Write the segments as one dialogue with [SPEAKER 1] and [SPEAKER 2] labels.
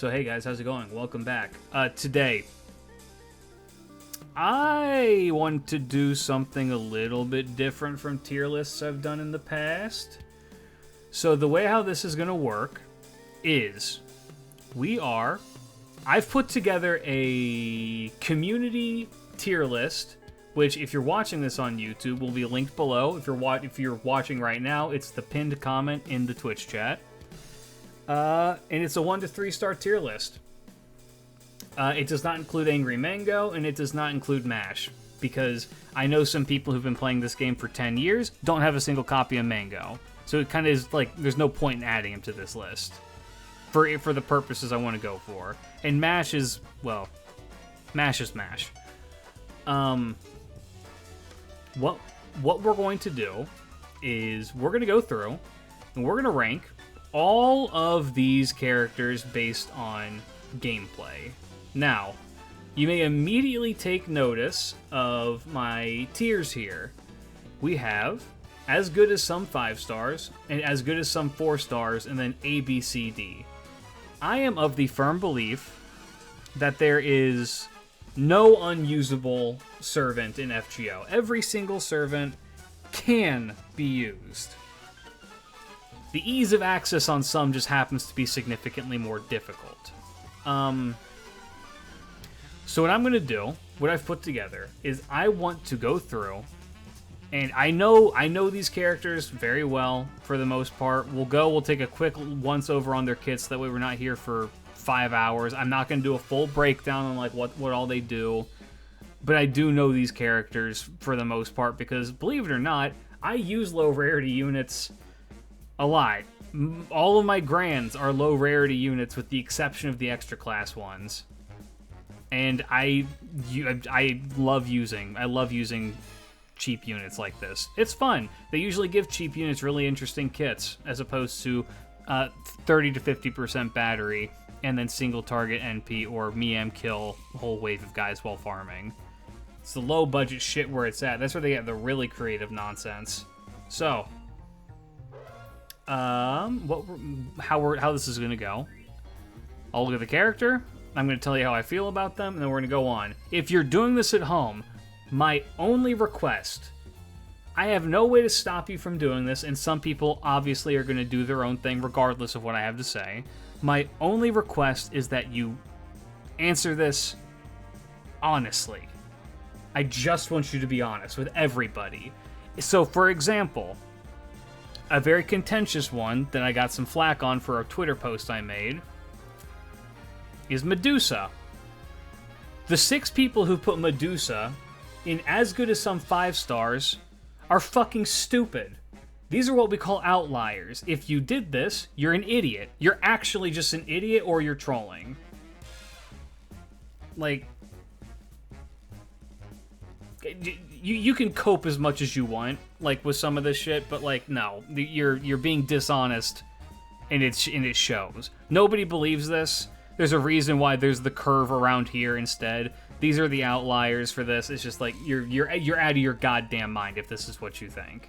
[SPEAKER 1] So hey guys, how's it going? Welcome back. Today, I want to do something a little bit different from tier lists I've done in the past. So the way how this is going to work is I've put together a community tier list, which if you're watching this on YouTube will be linked below. If you're watching right now, it's the pinned comment in the Twitch chat. And it's a 1 to 3 star tier list. It does not include Angry Mango, and it does not include MASH, because I know some people who've been playing this game for 10 years don't have a single copy of Mango. So it kind of is like, there's no point in adding him to this list for the purposes I want to go for. And MASH is, well, MASH is MASH. What we're going to do is we're going to go through and we're going to rank all of these characters based on gameplay. Now, you may immediately take notice of my tiers here. We have as good as some 5 stars, and as good as some 4 stars, and then A, B, C, D. I am of the firm belief that there is no unusable servant in FGO. Every single servant can be used. The ease of access on some just happens to be significantly more difficult. So what I'm going to do, what I've put together, is I want to go through, and I know these characters very well for the most part. We'll take a quick once over on their kits, so that way we're not here for 5 hours. I'm not going to do a full breakdown on like what all they do, but I do know these characters for the most part because, believe it or not, I use low rarity units a lot. All of my Grands are low rarity units with the exception of the extra class ones. And I love using cheap units like this. It's fun. They usually give cheap units really interesting kits as opposed to 30 to 50% battery and then single target NP or me-am kill a whole wave of guys while farming. It's the low budget shit where it's at. That's where they get the really creative nonsense. So, how this is gonna go. I'll look at the character, I'm gonna tell you how I feel about them, and then we're gonna go on. If you're doing this at home, my only request, I have no way to stop you from doing this, and some people obviously are gonna do their own thing regardless of what I have to say. My only request is that you answer this honestly. I just want you to be honest with everybody. So, for example, a very contentious one that I got some flack on for a Twitter post I made is Medusa. The 6 people who put Medusa in as good as some 5 stars are fucking stupid. These are what we call outliers. If you did this, you're an idiot. You're actually just an idiot or you're trolling. Like, you can cope as much as you want, like, with some of this shit, but, like, no. You're being dishonest, and it shows. Nobody believes this. There's a reason why there's the curve around here instead. These are the outliers for this. It's just like, you're out of your goddamn mind if this is what you think.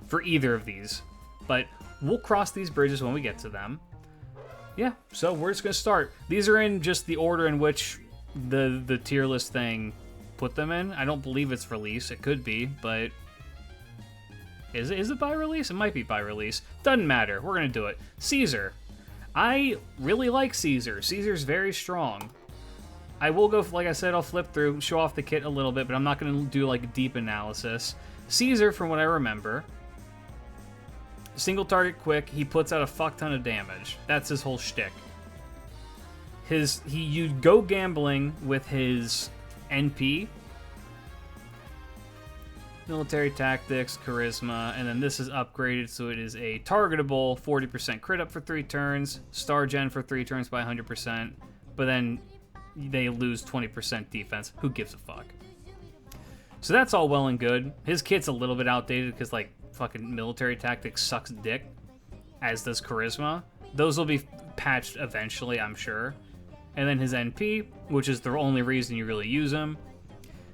[SPEAKER 1] For either of these. But we'll cross these bridges when we get to them. Yeah, so we're just gonna start. These are in just the order in which the tier list thing put them in. I don't believe it's release. It could be, but is it by release? It might be by release. Doesn't matter. We're gonna do it. Caesar. I really like Caesar. Caesar's very strong. I will go, like I said, I'll flip through, show off the kit a little bit, but I'm not gonna do like a deep analysis. Caesar, from what I remember, single target quick, he puts out a fuck ton of damage. That's his whole shtick. You go gambling with his NP, military tactics, charisma, and then this is upgraded so it is a targetable 40% crit up for 3 turns, star gen for 3 turns by 100%, but then they lose 20% defense. Who gives a fuck? So that's all well and good. His kit's a little bit outdated because, like, fucking military tactics sucks dick, as does charisma. Those will be patched eventually, I'm sure. And then his NP, which is the only reason you really use him,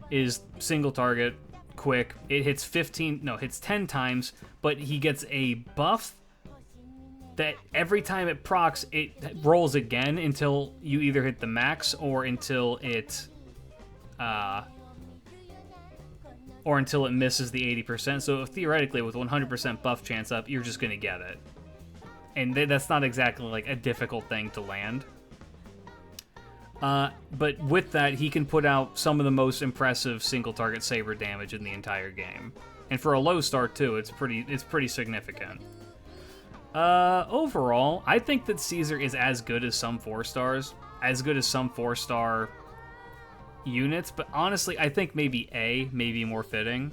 [SPEAKER 1] is single target, quick. It hits 10 times, but he gets a buff that every time it procs, it rolls again until you either hit the max or until it misses the 80%. So theoretically, with 100% buff chance up, you're just gonna get it, and that's not exactly like a difficult thing to land. But with that, he can put out some of the most impressive single target saber damage in the entire game, and for a low star too, it's pretty significant. Overall, I think that Caesar is as good as some 4-stars, as good as some 4-star units, but honestly, I think maybe A may be more fitting.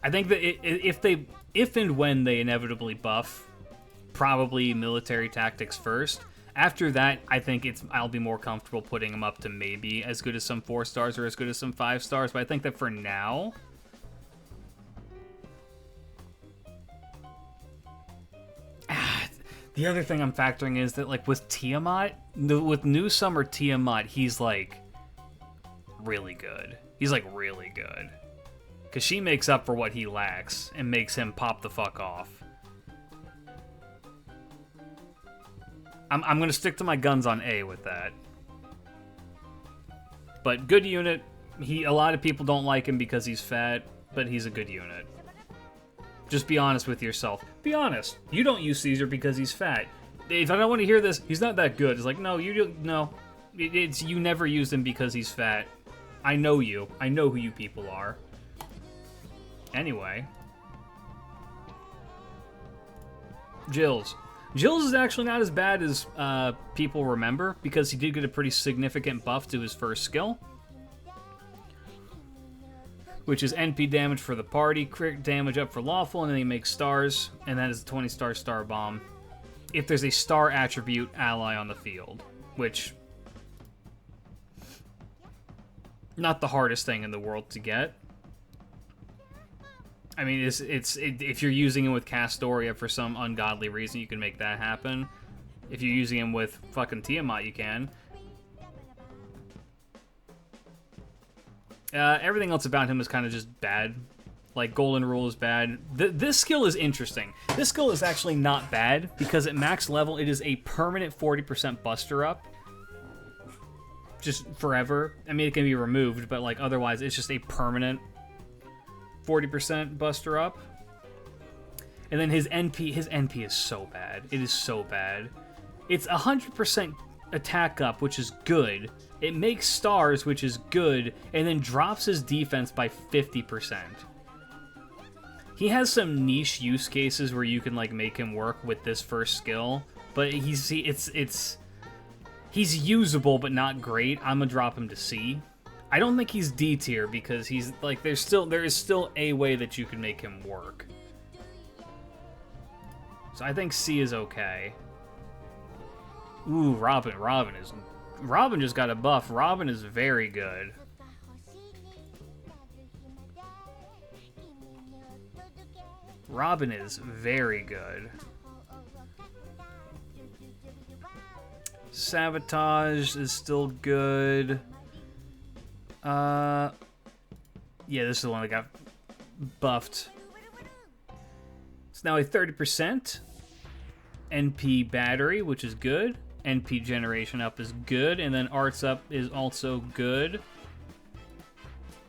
[SPEAKER 1] I think that if and when they inevitably buff, probably military tactics first. After that, I think I'll be more comfortable putting him up to maybe as good as some 4-stars or as good as some 5-stars, but I think that for now, the other thing I'm factoring is that, like, with Tiamat, with New Summer Tiamat, he's, like, really good. He's, like, really good. Because she makes up for what he lacks and makes him pop the fuck off. I'm going to stick to my guns on A with that. But good unit. A lot of people don't like him because he's fat, but he's a good unit. Just be honest with yourself. Be honest. You don't use Caesar because he's fat. If I don't want to hear this, he's not that good. It's like, no, you never used him because he's fat. I know you. I know who you people are. Anyway. Jills. Jills is actually not as bad as people remember, because he did get a pretty significant buff to his first skill, which is NP damage for the party, crit damage up for lawful, and then he makes stars, and that is a 20-star star bomb if there's a star attribute ally on the field, which, not the hardest thing in the world to get. I mean, if you're using him with Castoria for some ungodly reason, you can make that happen. If you're using him with fucking Tiamat, you can. Everything else about him is kind of just bad. Like, Golden Rule is bad. This skill is interesting. This skill is actually not bad, because at max level, it is a permanent 40% buster up. Just forever. I mean, it can be removed, but, like, otherwise, it's just a permanent 40% buster up. And then his NP is so bad. It is so bad. It's 100% attack up, which is good. It makes stars, which is good, and then drops his defense by 50%. He has some niche use cases where you can, like, make him work with this first skill, but he's usable but not great. I'm gonna drop him to C. I don't think he's D tier, because he's like there is still a way that you can make him work. So I think C is okay. Ooh, Robin just got a buff. Robin is very good. Robin is very good. Sabotage is still good. Yeah, this is the one that got buffed. It's now a 30% NP battery, which is good. NP generation up is good, and then arts up is also good.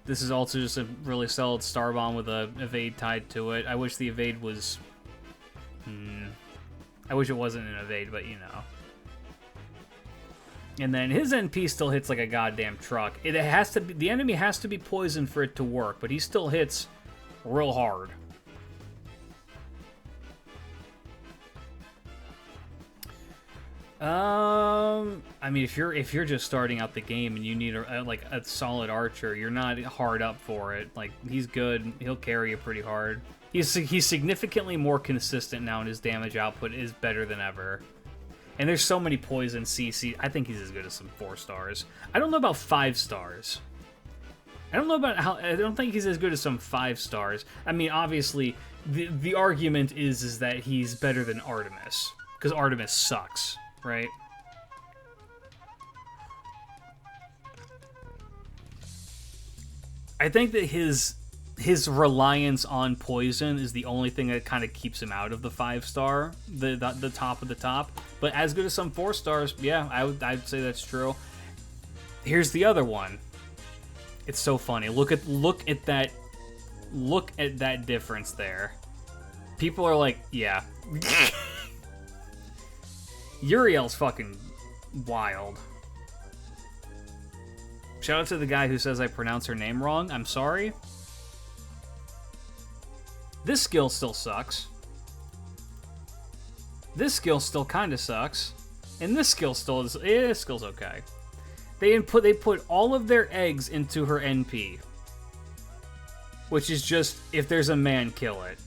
[SPEAKER 1] This is also just a really solid star bomb with a evade tied to it. I wish the evade was... I wish it wasn't an evade, but you know. And then his NP still hits like a goddamn truck. It has to be, the enemy has to be poisoned for it to work, but he still hits real hard. I mean, if you're just starting out the game and you need a solid archer, you're not hard up for it. Like, he's good. He'll carry you pretty hard. He's significantly more consistent now, and his damage output is better than ever. And there's so many poison CC. I think he's as good as some 4-stars. I don't know about 5-stars. I don't think he's as good as some 5-stars. I mean, obviously, the argument is that he's better than Artemis, because Artemis sucks, right? I think that his his reliance on poison is the only thing that kind of keeps him out of the 5-star, the top of the top. But as good as some 4-stars, yeah, I'd say that's true. Here's the other one. It's so funny. Look at that difference there. People are like, yeah. Uriel's fucking wild. Shout out to the guy who says I pronounce her name wrong. I'm sorry. This skill still sucks. This skill still kind of sucks. And this skill still is... this skill's okay. They put all of their eggs into her NP. Which is just, if there's a man, kill it.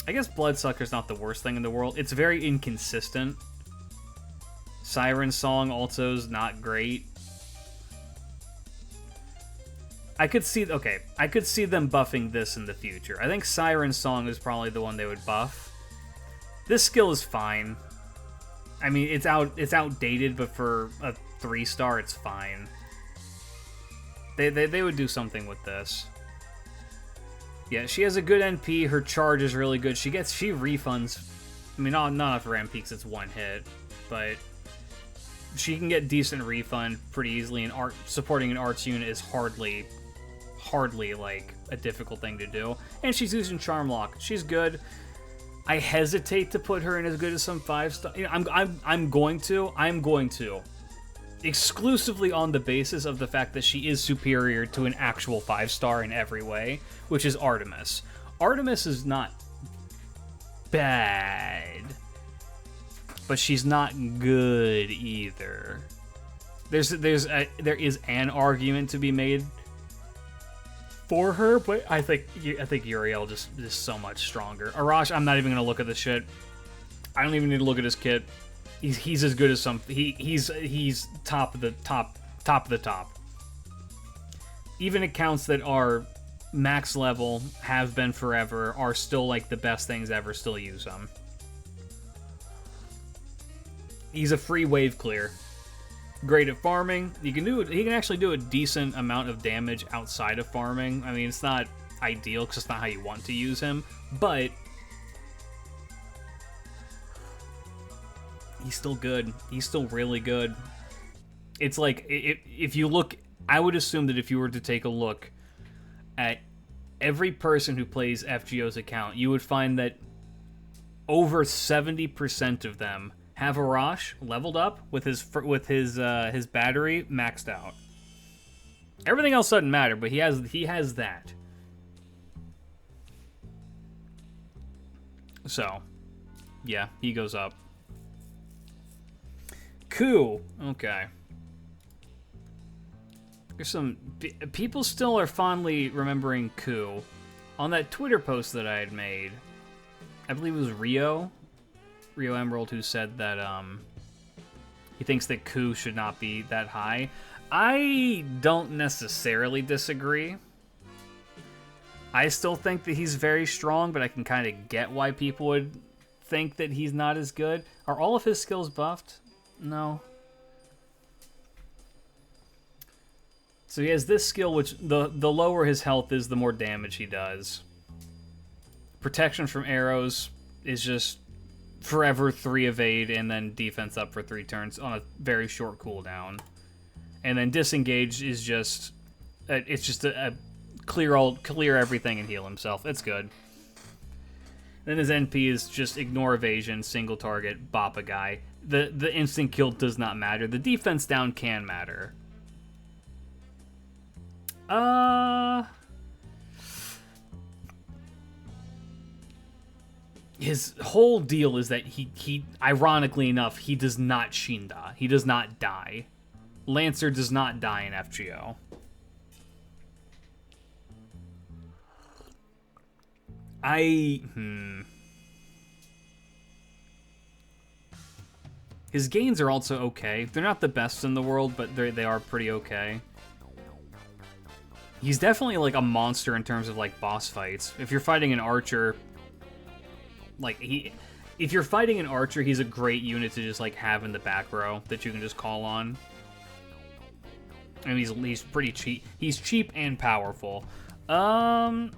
[SPEAKER 1] I guess Bloodsucker's not the worst thing in the world. It's very inconsistent. Siren Song also is not great. I could see them buffing this in the future. I think Siren Song is probably the one they would buff. This skill is fine. I mean, it's outdated, but for a 3-star, it's fine. They would do something with this. Yeah, she has a good NP. Her charge is really good. She refunds. I mean, not enough for NP because it's one hit, but she can get decent refund pretty easily. And supporting an arts unit is hardly like a difficult thing to do. And she's using Charm Lock. She's good. I hesitate to put her in as good as some 5-star. You know, I'm going to exclusively on the basis of the fact that she is superior to an actual 5-star in every way, which is Artemis. Artemis is not bad, but she's not good either. There is an argument to be made for her, but I think Uriel just is so much stronger. Arash, I'm not even gonna look at this shit. I don't even need to look at his kit. He's as good as some. He's top of the top. Even accounts that are max level, have been forever, are still like the best things ever. Still use him. He's a free wave clear. Great at farming. He can actually do a decent amount of damage outside of farming. I mean, it's not ideal because it's not how you want to use him, but he's still good. He's still really good. It's like, if you look, I would assume that if you were to take a look at every person who plays FGO's account, you would find that over 70% of them have Arash leveled up with his battery maxed out. Everything else doesn't matter, but he has that. So, yeah, he goes up. Coup. Okay. There's some people still are fondly remembering Coup. On that Twitter post that I had made, I believe it was Rio Emerald, who said that he thinks that Coup should not be that high. I don't necessarily disagree. I still think that he's very strong, but I can kind of get why people would think that he's not as good. Are all of his skills buffed? No. So he has this skill, which the lower his health is, the more damage he does. Protection from arrows is just forever 3 evade and then defense up for 3 turns on a very short cooldown. And then disengage is just it's just a clear everything and heal himself. It's good. Then his NP is just ignore evasion, single target, bop a guy. The instant kill does not matter. The defense down can matter. His whole deal is that he ironically enough, he does not Shinda. He does not die. Lancer does not die in FGO. His gains are also okay. They're not the best in the world, but they are pretty okay. He's definitely like a monster in terms of like boss fights. If you're fighting an archer, like if you're fighting an archer, he's a great unit to just like have in the back row that you can just call on. And he's pretty cheap. He's cheap and powerful. I'm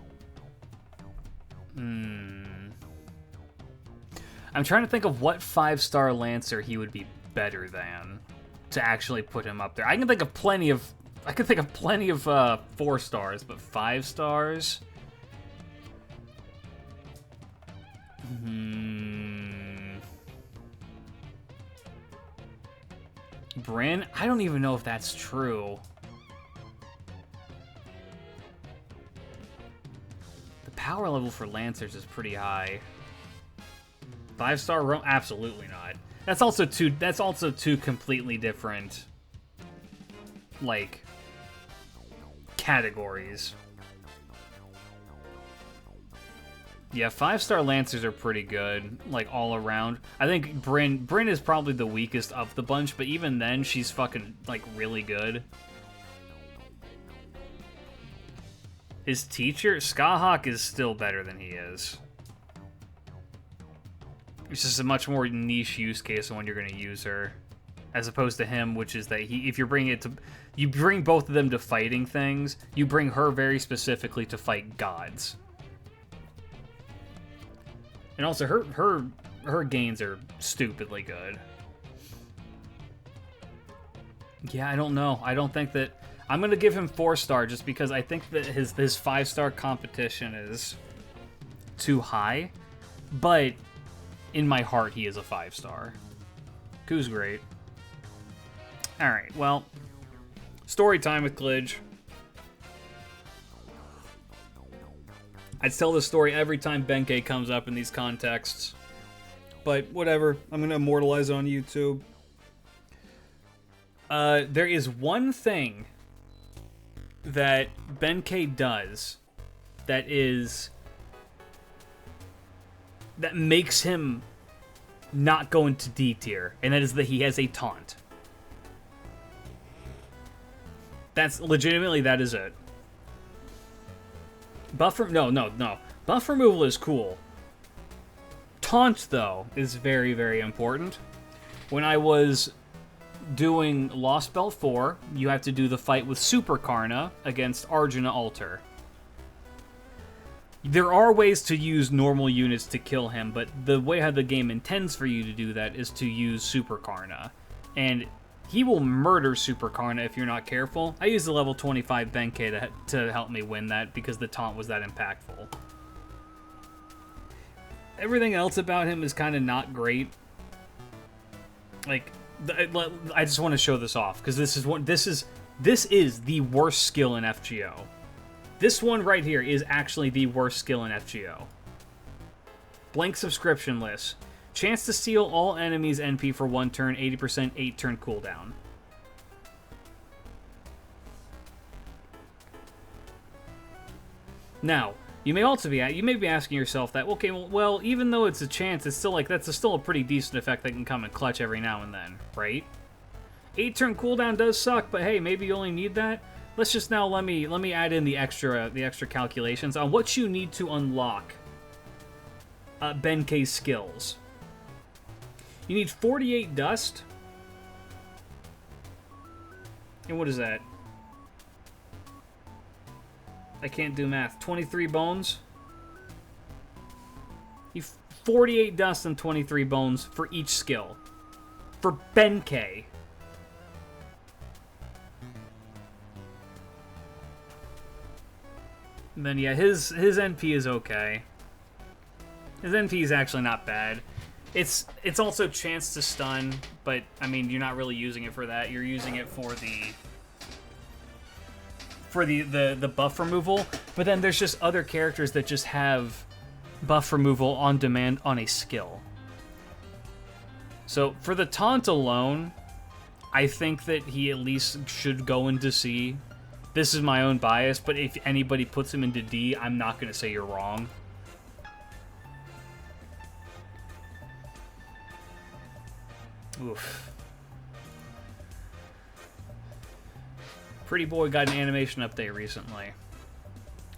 [SPEAKER 1] trying to think of what 5-star Lancer he would be better than to actually put him up there. I can think of plenty of 4 stars, but 5 stars. Bryn? I don't even know if that's true. The power level for Lancers is pretty high. 5-star Rome? Absolutely not. That's also two completely different, like, categories. Yeah, 5-star Lancers are pretty good, like, all around. I think Bryn is probably the weakest of the bunch, but even then, she's fucking, like, really good. His teacher, Skahawk, is still better than he is. It's just a much more niche use case on when you're going to use her, as opposed to him, which is that if you're bringing it to, you bring both of them to fighting things, you bring her very specifically to fight gods. And also, her gains are stupidly good. Yeah, I don't know. I don't think that... I'm going to give him 4-star just because I think that his 5-star competition is too high. But in my heart, he is a 5-star. Ku's great. Alright, well... Story time with Klidge. I tell this story every time Benkei comes up in these contexts. But whatever, I'm going to immortalize it on YouTube. There is one thing that Benkei does that makes him not go into D tier, and that is that he has a taunt. That's legitimately, that is it. Buff no. Buff removal is cool. Taunt, though, is very, very important. When I was doing Lost Belt 4, you have to do the fight with Super Karna against Arjuna Alter. There are ways to use normal units to kill him, but the way how the game intends for you to do that is to use Super Karna. And he will murder Super Karna if you're not careful. I used the level 25 Benkei to help me win that because the taunt was that impactful. Everything else about him is kind of not great. Like, I just want to show this off because this is the worst skill in FGO. This one right here is actually the worst skill in FGO. Blank subscription list. Chance to steal all enemies' NP for 1 turn, 80% 8-turn cooldown. Now, you may be asking yourself that, okay, well, even though it's a chance, it's still like that's still a pretty decent effect that can come in clutch every now and then, right? 8-turn cooldown does suck, but hey, maybe you only need that. Let's just now let me add in the extra calculations on what you need to unlock Benkei's skills. You need 48 dust. And what is that? I can't do math. 23 bones. You 48 dust and 23 bones for each skill. For Benkei. And then yeah, his NP is okay. His NP is actually not bad. It's also chance to stun, but I mean you're not really using it for that. You're using it for the buff removal. But then there's just other characters that just have buff removal on demand on a skill. So for the taunt alone, I think that he at least should go into C. This is my own bias, but if anybody puts him into D, I'm not going to say you're wrong. Oof. Pretty Boy got an animation update recently.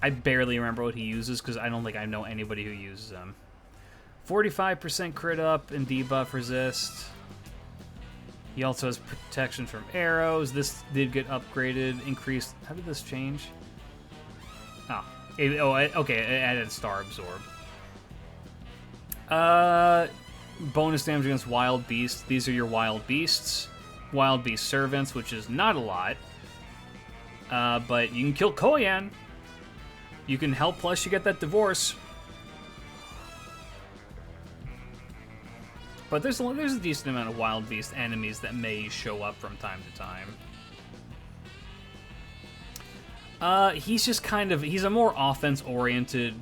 [SPEAKER 1] I barely remember what he uses because I don't think I know anybody who uses him. 45% crit up and debuff resist. He also has protection from arrows. This did get upgraded, increased. How did this change? Oh, okay, it added Star Absorb. Bonus damage against wild beasts. These are your wild beasts. Wild beast servants, which is not a lot. But you can kill Koyan. You can help, plus you get that divorce. But there's a decent amount of wild beast enemies that may show up from time to time. He's just kind of, he's a more offense-oriented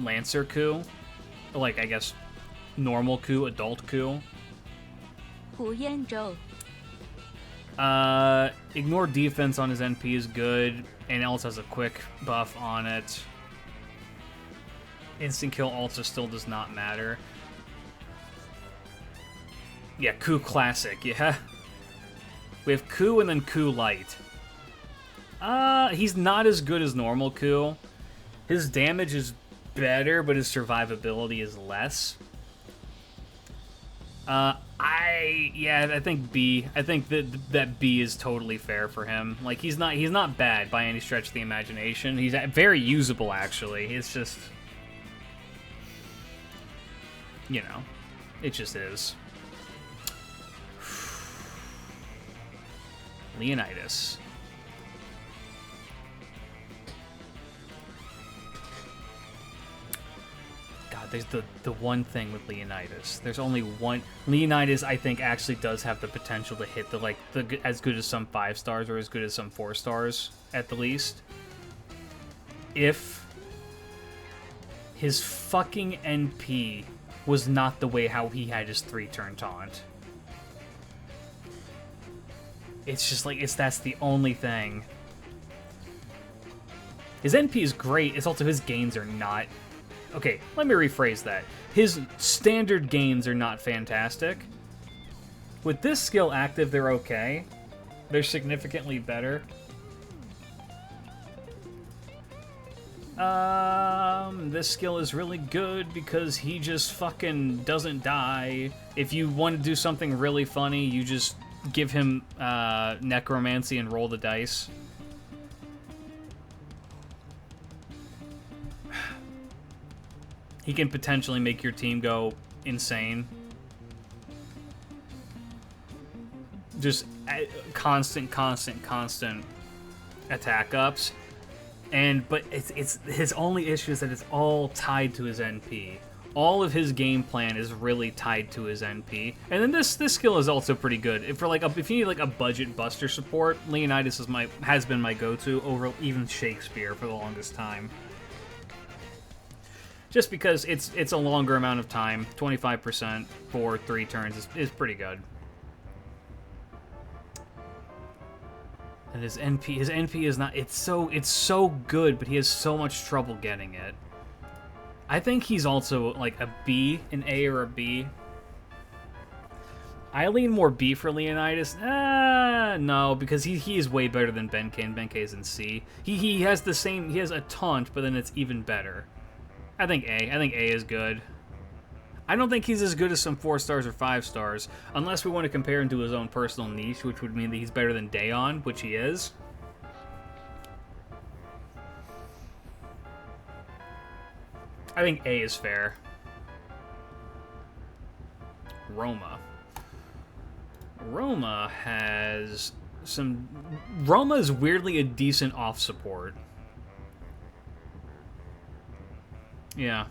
[SPEAKER 1] Lancer coup. Like, I guess, normal coup, adult coup. Ignore defense on his NP is good, and it also has a quick buff on it. Instant kill also still does not matter. Yeah, coup classic, yeah. We have coup and then coup light. He's not as good as normal coup. His damage is better, but his survivability is less. I think B. I think that B is totally fair for him. Like, he's not bad by any stretch of the imagination. He's very usable, actually. It's just, you know, it just is. Leonidas. God, there's the one thing with Leonidas. There's only one. Leonidas, I think, actually does have the potential to hit as good as some 5 stars or as good as some 4 stars at the least. If his fucking NP was not the way how he had his 3-turn taunt. It's just like, that's the only thing. His NP is great, it's also his gains are not... Okay, let me rephrase that. His standard gains are not fantastic. With this skill active, they're okay. They're significantly better. This skill is really good because he just fucking doesn't die. If you want to do something really funny, you just give him necromancy and roll the dice. He can potentially make your team go insane. Just constant attack ups. But it's his only issue is that it's all tied to his NP. All of his game plan is really tied to his NP. And then this skill is also pretty good. If you need like a budget buster support, Leonidas has been my go-to over even Shakespeare for the longest time. Just because it's a longer amount of time, 25% for 3 turns is pretty good. And his NP is not, it's so good, but he has so much trouble getting it. I think he's also like a B, an A or a B. I lean more B for Leonidas. No, because he is way better than Benkei, and Benkei is in C. He has a taunt, but then it's even better. I think A. I think A is good. I don't think he's as good as some 4 stars or 5 stars, unless we want to compare him to his own personal niche, which would mean that he's better than Daeon, which he is. I think A is fair. Roma. Roma has some... Roma is weirdly a decent off support. Yeah.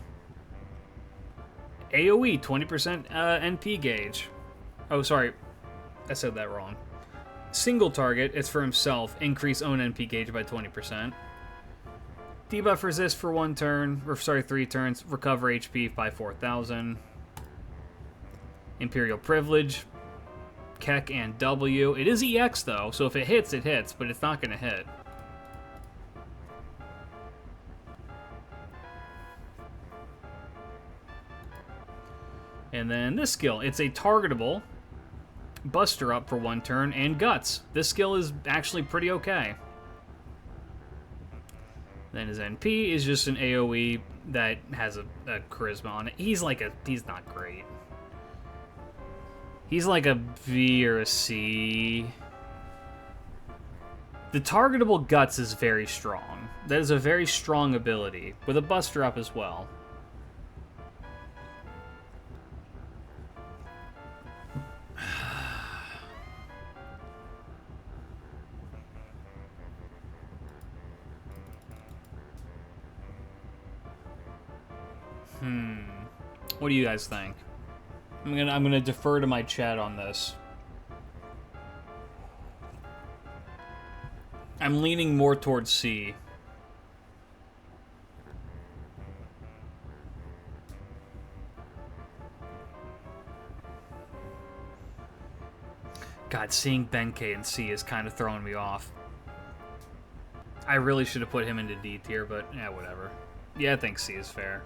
[SPEAKER 1] AoE, 20% NP gauge. Oh, sorry. I said that wrong. Single target, it's for himself. Increase own NP gauge by 20%. Debuff resist for 3 turns. Recover HP by 4,000. Imperial Privilege. Keck and W. It is EX, though, so if it hits, but it's not going to hit. And then this skill, it's a targetable buster up for 1 turn and guts. This skill is actually pretty okay. Then his NP is just an AoE that has a charisma on it. He's not great. He's like a B or a C. The targetable guts is very strong. That is a very strong ability, with a buster up as well. What do you guys think? I'm gonna defer to my chat on this. I'm leaning more towards C. God, seeing Benkei in C is kind of throwing me off. I really should have put him into D tier, but yeah, whatever. Yeah, I think C is fair.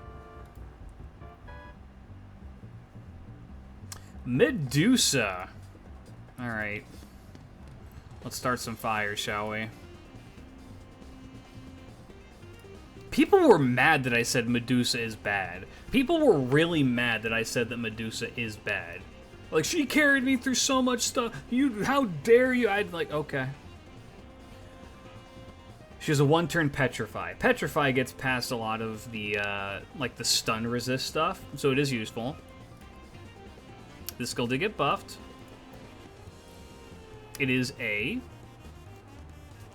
[SPEAKER 1] Medusa. Alright. Let's start some fires, shall we? People were mad that I said Medusa is bad. People were really mad that I said that Medusa is bad. Like, she carried me through so much stuff. How dare you? I'd like, okay. She has a one-turn Petrify. Petrify gets past a lot of the, like, the stun resist stuff, so it is useful. This skill did get buffed. It is a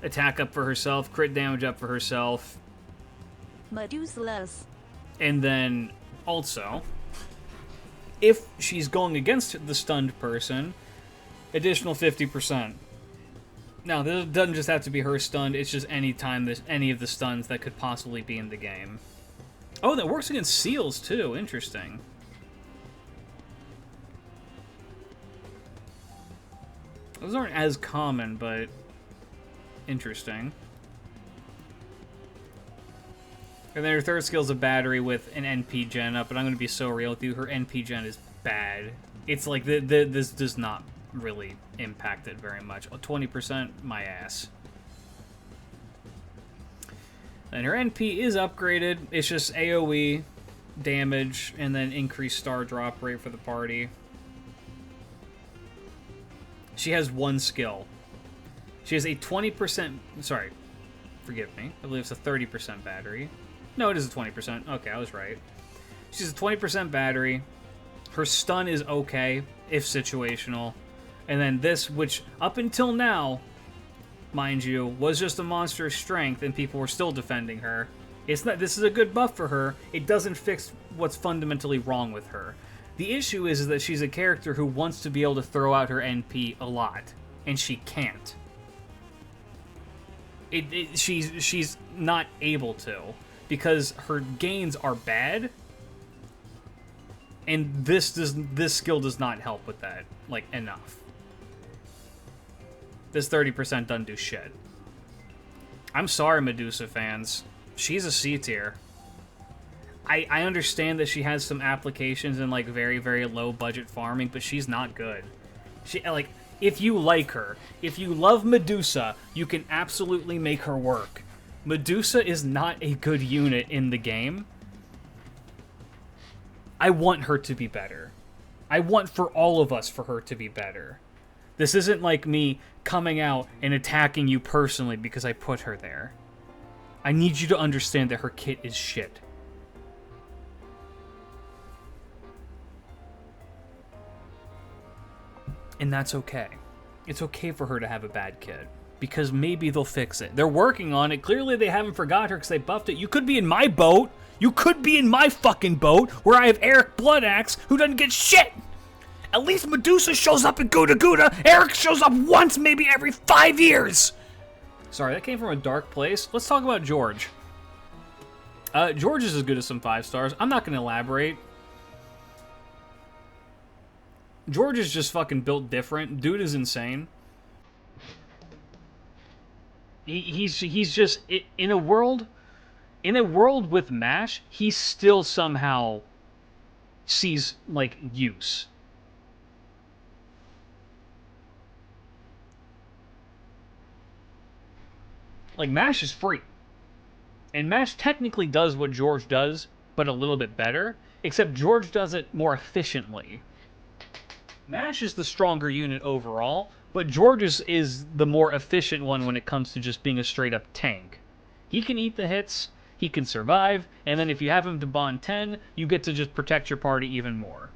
[SPEAKER 1] attack up for herself, crit damage up for herself.
[SPEAKER 2] Medusaless.
[SPEAKER 1] And then also, if she's going against the stunned person, additional 50%. Now, this doesn't just have to be her stunned, it's just any time there's any of the stuns that could possibly be in the game. Oh, that works against seals too, interesting. Those aren't as common, but interesting. And then her third skill is a battery with an NP gen up, but I'm going to be so real with you, her NP gen is bad. It's like, this does not really impact it very much. 20%, my ass. And her NP is upgraded. It's just AoE, damage, and then increased star drop rate for the party. She has one skill. She has a 20%... Sorry. Forgive me. I believe it's a 30% battery. No, it is a 20%. Okay, I was right. She's a 20% battery. Her stun is okay, if situational. And then this, which up until now, mind you, was just a monster's strength and people were still defending her. It's not. This is a good buff for her. It doesn't fix what's fundamentally wrong with her. The issue is that she's a character who wants to be able to throw out her NP a lot, and she can't. She's not able to, because her gains are bad, and this skill does not help with that, like, enough. This 30% doesn't do shit. I'm sorry, Medusa fans. She's a C tier. I understand that she has some applications in, like, very, very low budget farming, but she's not good. She, like, if you like her, if you love Medusa, you can absolutely make her work. Medusa is not a good unit in the game. I want her to be better. I want for all of us for her to be better. This isn't like me coming out and attacking you personally because I put her there. I need you to understand that her kit is shit. And that's okay. It's okay for her to have a bad kit, because maybe they'll fix it. They're working on it. Clearly they haven't forgot her because they buffed it. You could be in my boat. You could be in my fucking boat where I have Eric Bloodaxe who doesn't get shit. At least Medusa shows up in Gouda Gouda. Eric shows up once maybe every 5 years. Sorry, that came from a dark place. Let's talk about George. George is as good as some 5 stars. I'm not going to elaborate. George is just fucking built different. Dude is insane. He's just in a world with MASH, he still somehow sees, like, use. Like, MASH is free. And Mash technically does what George does, but a little bit better, except George does it more efficiently. Mash is the stronger unit overall, but George is the more efficient one when it comes to just being a straight-up tank. He can eat the hits, he can survive, and then if you have him to bond 10, you get to just protect your party even more.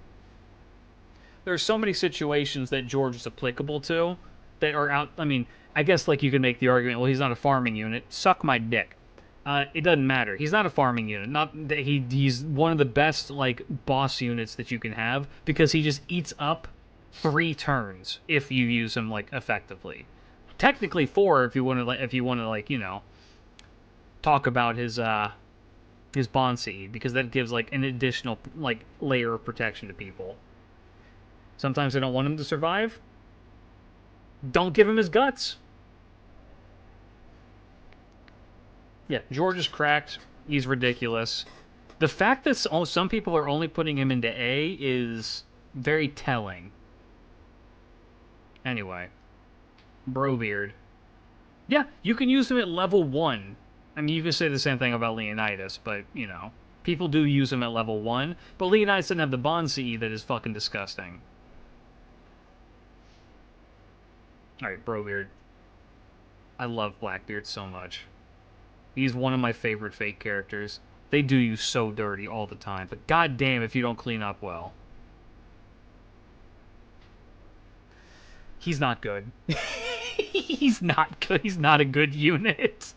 [SPEAKER 1] There's so many situations that George is applicable to that are out. I mean, I guess like you can make the argument, well, he's not a farming unit. Suck my dick. It doesn't matter. He's not a farming unit. Not that he's one of the best like boss units that you can have because he just eats up 3 turns if you use him like effectively. Technically 4 if you want to like you know talk about his bond CE because that gives like an additional like layer of protection to people. Sometimes I don't want him to survive. Don't give him his guts. Yeah, George is cracked. He's ridiculous. The fact that some people are only putting him into A is very telling. Anyway. Brobeard. Yeah, you can use him at level 1. I mean, you can say the same thing about Leonidas, but, you know. People do use him at level 1, but Leonidas doesn't have the bond CE that is fucking disgusting. Alright, Brobeard. I love Blackbeard so much. He's one of my favorite fake characters. They do you so dirty all the time, but goddamn if you don't clean up well. He's not good. He's not good. He's not a good unit.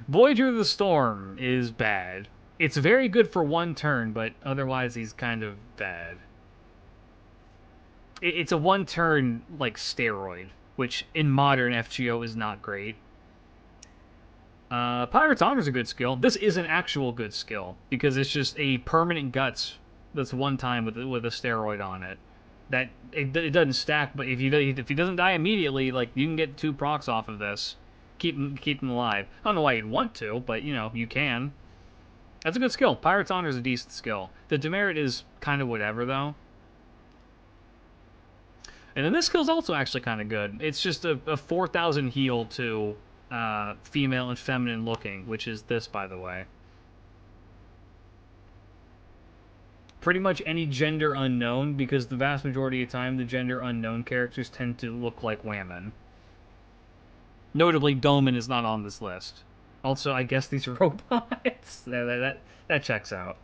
[SPEAKER 1] Voyager of the Storm is bad. It's very good for 1 turn, but otherwise he's kind of bad. It's a 1 turn, like, steroid, which in modern FGO is not great. Pirate's Honor is a good skill. This is an actual good skill, because it's just a permanent guts that's 1 time with a steroid on it. That it doesn't stack, but if he doesn't die immediately, like, you can get 2 procs off of this. Keep him alive. I don't know why you'd want to, but, you know, you can. That's a good skill. Pirate's Honor is a decent skill. The demerit is kind of whatever, though. And then this skill's also actually kind of good. It's just a 4,000 heal to female and feminine looking, which is this, by the way. Pretty much any gender unknown, because the vast majority of the time the gender unknown characters tend to look like women. Notably, Doman is not on this list. Also, I guess these are robots. that checks out.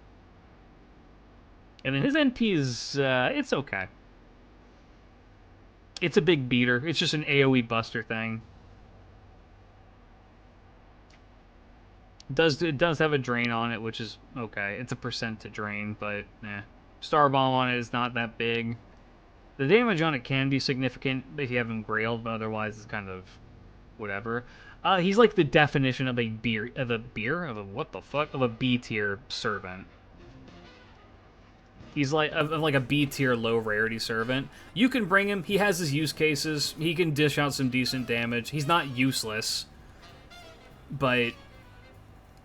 [SPEAKER 1] And then his NP is, it's okay. It's a big beater. It's just an AoE buster thing. It does have a drain on it, which is okay. It's a % to drain, but Star Bomb on it is not that big. The damage on it can be significant if you have him grailed, but otherwise it's kind of whatever. He's like the definition of a B tier servant. He's like a B tier low rarity servant. You can bring him. He has his use cases. He can dish out some decent damage. He's not useless, but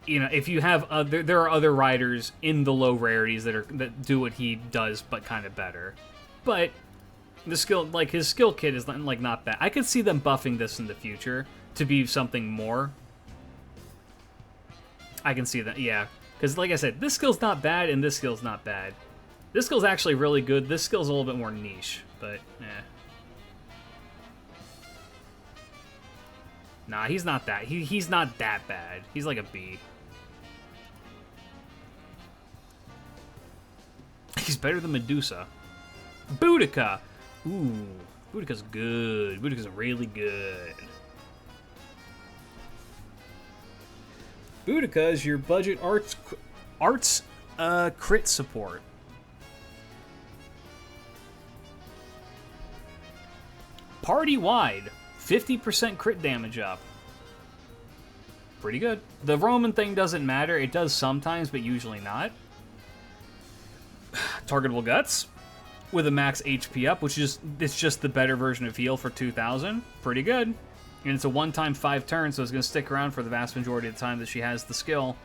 [SPEAKER 1] you know, if you have there are other riders in the low rarities that do what he does, but kind of better. But the skill, like his skill kit, is like not bad. I could see them buffing this in the future to be something more. I can see that, yeah, because like I said, this skill's not bad, and this skill's not bad. This skill's actually really good. This skill's a little bit more niche, but Nah, he's not that. He's not that bad. He's like a B. He's better than Medusa. Boudica! Ooh, Boudica's good. Boudica's really good. Boudica is your budget arts crit support. Party-wide, 50% crit damage up. Pretty good. The Roman thing doesn't matter. It does sometimes, but usually not. Targetable Guts with a max HP up, which is it's just the better version of heal for 2,000. Pretty good. And it's a 1-time 5 turn, so it's going to stick around for the vast majority of the time that she has the skill.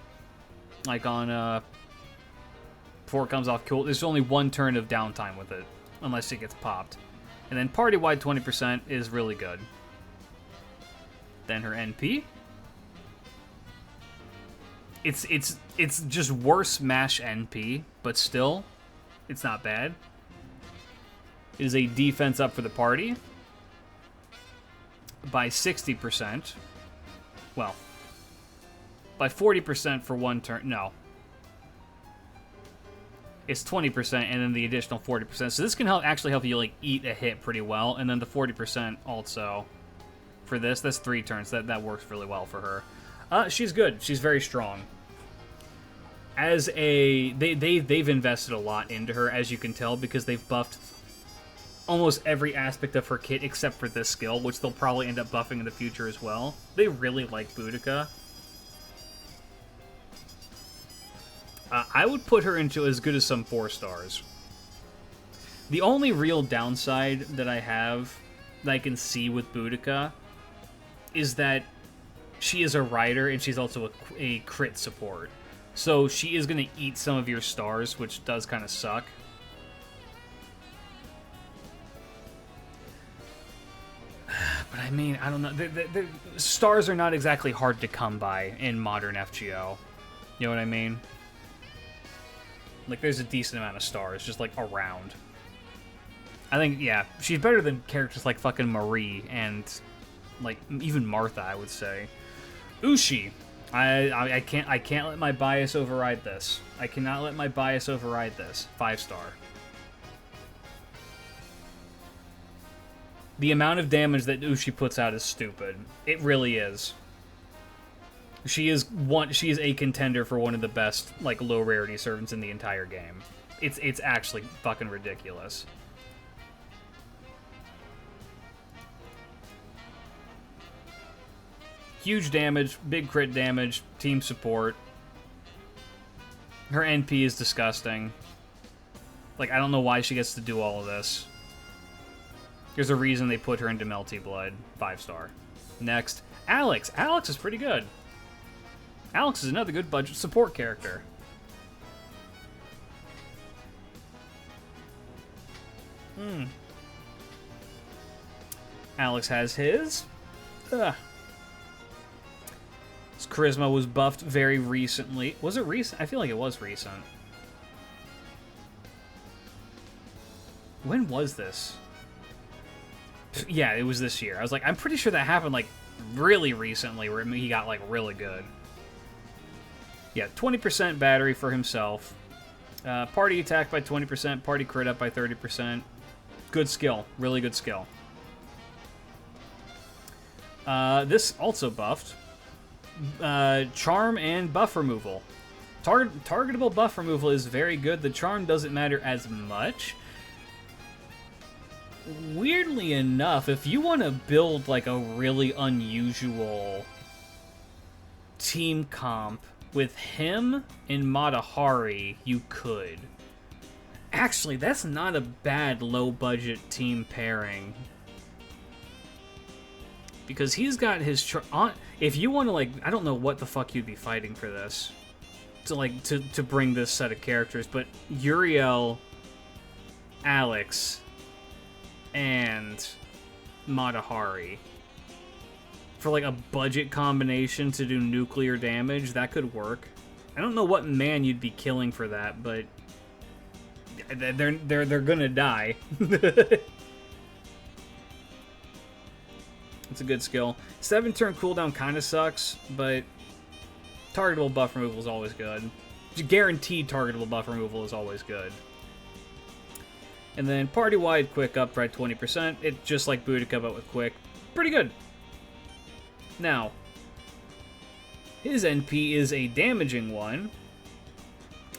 [SPEAKER 1] Like on, before it comes off cool. There's only 1 turn of downtime with it, unless it gets popped. And then party-wide 20% is really good. Then her NP. It's just worse mash NP, but still, it's not bad. It is a defense up for the party by 60%. Well, by 40% for one turn. No. It's 20%, and then the additional 40%. So this can actually help you, like, eat a hit pretty well. And then the 40% also for this. That's 3 turns. That works really well for her. She's good. She's very strong. As a... They've invested a lot into her, as you can tell, because they've buffed almost every aspect of her kit except for this skill, which they'll probably end up buffing in the future as well. They really like Boudica. I would put her into as good as some 4 stars. The only real downside that I have, that I can see with Boudica, is that she is a rider and she's also a crit support. So she is going to eat some of your stars, which does kind of suck. But I mean, I don't know. The stars are not exactly hard to come by in modern FGO. You know what I mean? Like, there's a decent amount of stars just, like, around. I think, yeah, she's better than characters like fucking Marie and, like, even Martha, I would say. Ushi. I can't let my bias override this. I cannot let my bias override this. 5-star. The amount of damage that Ushi puts out is stupid. It really is. She is a contender for one of the best, like, low rarity servants in the entire game. It's actually fucking ridiculous. Huge damage, big crit damage, team support. Her NP is disgusting. Like, I don't know why she gets to do all of this. There's a reason they put her into Melty Blood. 5-star. Next, Alex. Alex is pretty good. Alex is another good budget support character. Alex has his. His charisma was buffed very recently. Was it recent? I feel like it was recent. When was this? Yeah, it was this year. I was like, I'm pretty sure that happened, like, really recently, where he got, like, really good. Yeah, 20% battery for himself. Party attack by 20%, party crit up by 30%. Good skill. Really good skill. This also buffed. Charm and buff removal. Targetable buff removal is very good. The charm doesn't matter as much. Weirdly enough, if you want to build, like, a really unusual team comp with him and Matahari, you could. Actually, that's not a bad low-budget team pairing. Because he's got his... if you want to, like... I don't know what the fuck you'd be fighting for this. To, like, to bring this set of characters. But Uriel, Alex, and Matahari. For, like, a budget combination to do nuclear damage, that could work. I don't know what man you'd be killing for that, but... They're gonna die. It's a good skill. 7-turn cooldown kind of sucks, but targetable buff removal is always good. Guaranteed targetable buff removal is always good. And then party-wide quick up by 20%. It's just like Boudica, but with quick. Pretty good. Now, his NP is a damaging one.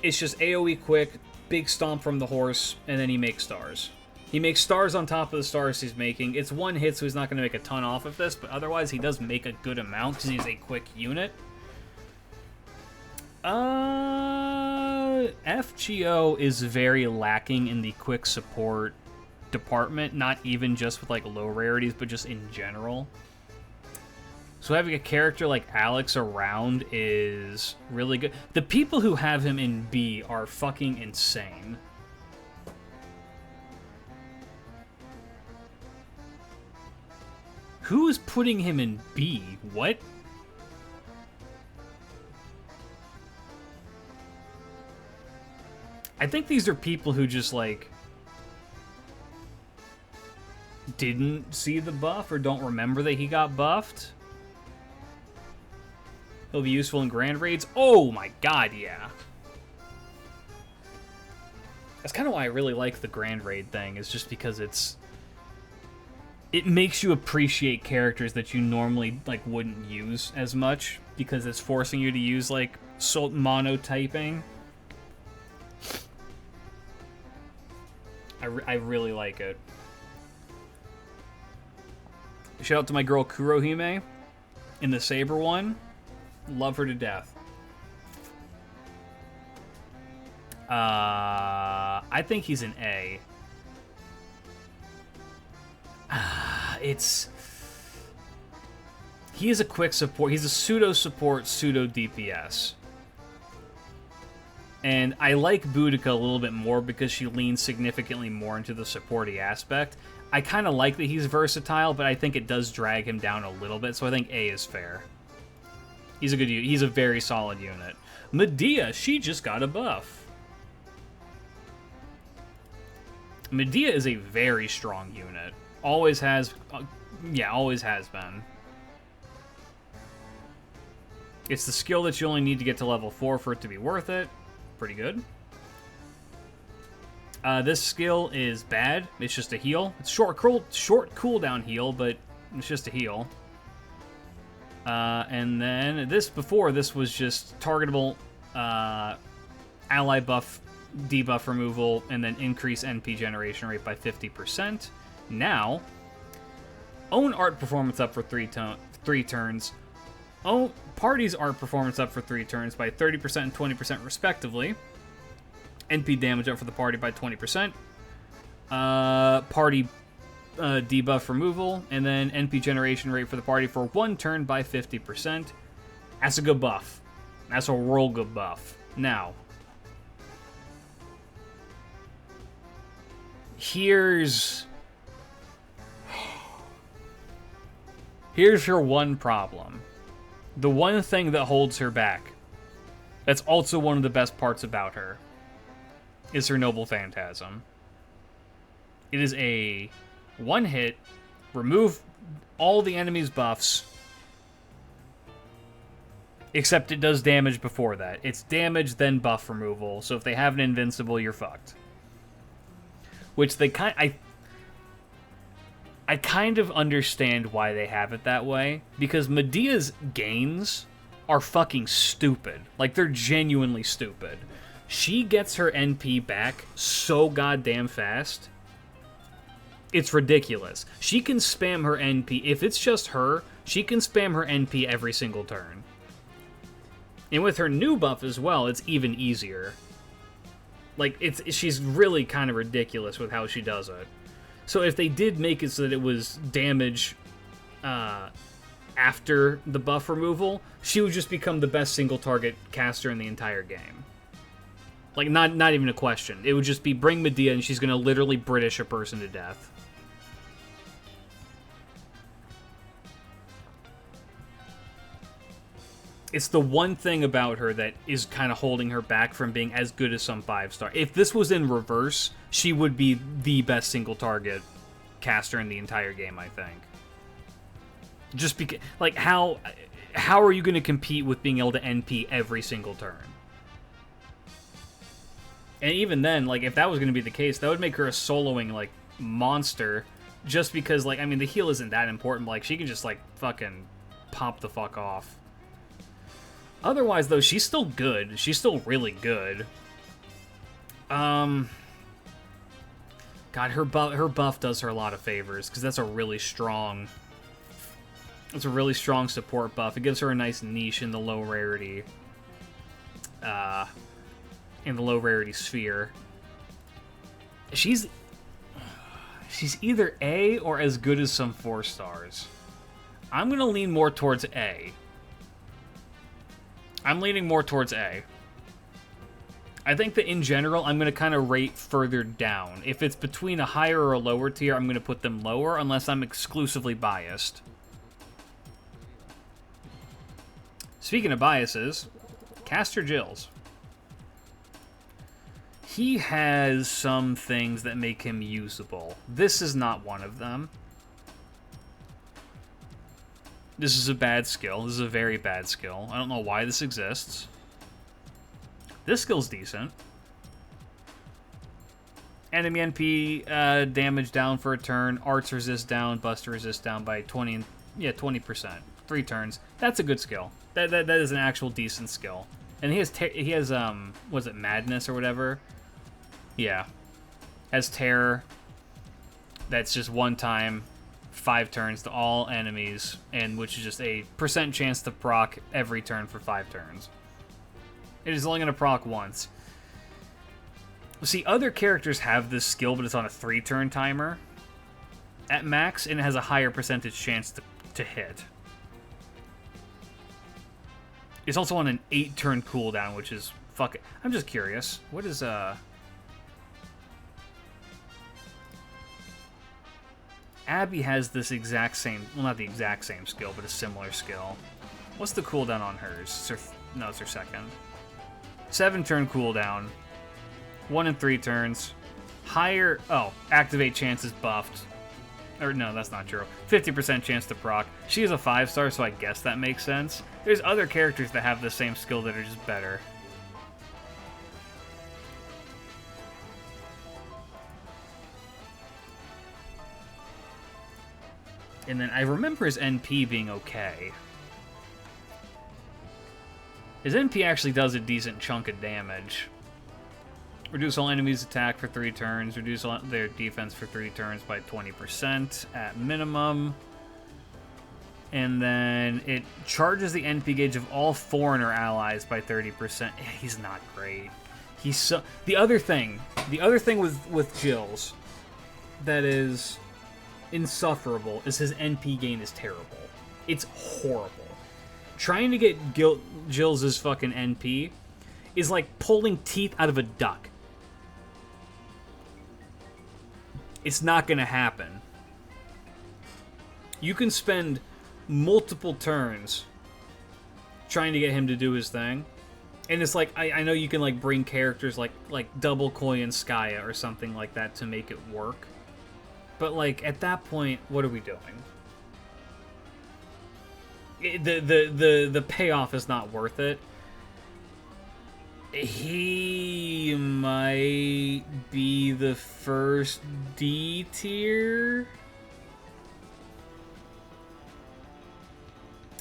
[SPEAKER 1] It's just AoE quick, big stomp from the horse, and then he makes stars. He makes stars on top of the stars he's making. It's one hit, so he's not going to make a ton off of this, but otherwise he does make a good amount because he's a quick unit. FGO is very lacking in the quick support department, not even just with, like, low rarities, but just in general. So having a character like Alex around is really good. The people who have him in B are fucking insane. Who is putting him in B? What? I think these are people who just, like, didn't see the buff or don't remember that he got buffed. He'll be useful in grand raids. Oh my god, yeah. That's kind of why I really like the grand raid thing, is just because it makes you appreciate characters that you normally, like, wouldn't use as much, because it's forcing you to use, like, monotyping. I really like it. Shout out to my girl Kurohime in the Saber one. Love her to death. I think he's an A. He is a quick support. He's a pseudo support, pseudo DPS. And I like Boudica a little bit more because she leans significantly more into the supporty aspect. I kind of like that he's versatile, but I think it does drag him down a little bit, so I think A is fair. He's a very solid unit. Medea, she just got a buff. Medea is a very strong unit. Always has, always has been. It's the skill that you only need to get to level 4 for it to be worth it. Pretty good. This skill is bad. It's just a heal. It's short cooldown heal, but it's just a heal. And then before this was just targetable ally buff, debuff removal, and then increase NP generation rate by 50%. Now, own art performance up for 3 turns. Own party's art performance up for 3 turns by 30% and 20% respectively. NP damage up for the party by 20%. Party debuff removal, and then NP generation rate for the party for 1 turn by 50%. That's a good buff. That's a real good buff. Now, here's her one problem. The one thing that holds her back, that's also one of the best parts about her, is her Noble Phantasm. It is a one-hit, remove all the enemy's buffs, except it does damage before that. It's damage, then buff removal, so if they have an invincible, you're fucked. Which they I kind of understand why they have it that way, because Medea's gains are fucking stupid. Like, they're genuinely stupid. She gets her NP back so goddamn fast. It's ridiculous. She can spam her NP. If it's just her, she can spam her NP every single turn. And with her new buff as well, it's even easier. Like, she's really kind of ridiculous with how she does it. So if they did make it so that it was damage after the buff removal, she would just become the best single target caster in the entire game. Like, not even a question. It would just be bring Medea and she's going to literally British a person to death. It's the one thing about her that is kind of holding her back from being as good as some 5-star. If this was in reverse, she would be the best single target caster in the entire game, I think. Just because, like, how are you going to compete with being able to NP every single turn? And even then, like, if that was going to be the case, that would make her a soloing, like, monster. Just because, like, I mean, the heal isn't that important. Like, she can just, like, fucking pop the fuck off. Otherwise, though, she's still good. She's still really good. God, her buff does her a lot of favors, because that's a really strong... It's a really strong support buff. It gives her a nice niche in the low rarity... in the low rarity sphere. She's either A or as good as some 4-stars. I'm gonna lean more towards A. I'm leaning more towards A. I think that in general, I'm going to kind of rate further down. If it's between a higher or a lower tier, I'm going to put them lower, unless I'm exclusively biased. Speaking of biases, Caster Jills. He has some things that make him usable. This is not one of them. This is a bad skill. This is a very bad skill. I don't know why this exists. This skill's decent. Enemy NP damage down for a turn. Arts resist down. Buster resist down by 20%. 3 turns. That's a good skill. That is an actual decent skill. And he has was it Madness or whatever? Yeah. Has Terror. That's just one time, 5 turns to all enemies, and which is just a % chance to proc every turn for 5 turns. It is only going to proc once. See, other characters have this skill, but it's on a 3-turn timer at max, and it has a higher percentage chance to hit. It's also on an 8-turn cooldown, which is fuck it. I'm just curious. What is Abby has this exact same, well, not the exact same skill, but a similar skill. What's the cooldown on hers? No, it's her second. 7-turn cooldown. 1 in 3 turns. Higher, activate chance is buffed. Or no, that's not true. 50% chance to proc. She is a 5-star, so I guess that makes sense. There's other characters that have the same skill that are just better. And then I remember his NP being okay. His NP actually does a decent chunk of damage. Reduce all enemies' attack for 3 turns. Reduce all their defense for 3 turns by 20% at minimum. And then it charges the NP gauge of all foreigner allies by 30%. He's not great. He's so... The other thing with Jill's that is insufferable is his NP gain is terrible. It's horrible. Trying to get Jill's fucking NP is like pulling teeth out of a duck. It's not going to happen. You can spend multiple turns trying to get him to do his thing. And it's like, I know you can like bring characters like Double Koi and Skya or something like that to make it work. But like at that point, what are we doing? The payoff is not worth it. He might be the first D tier.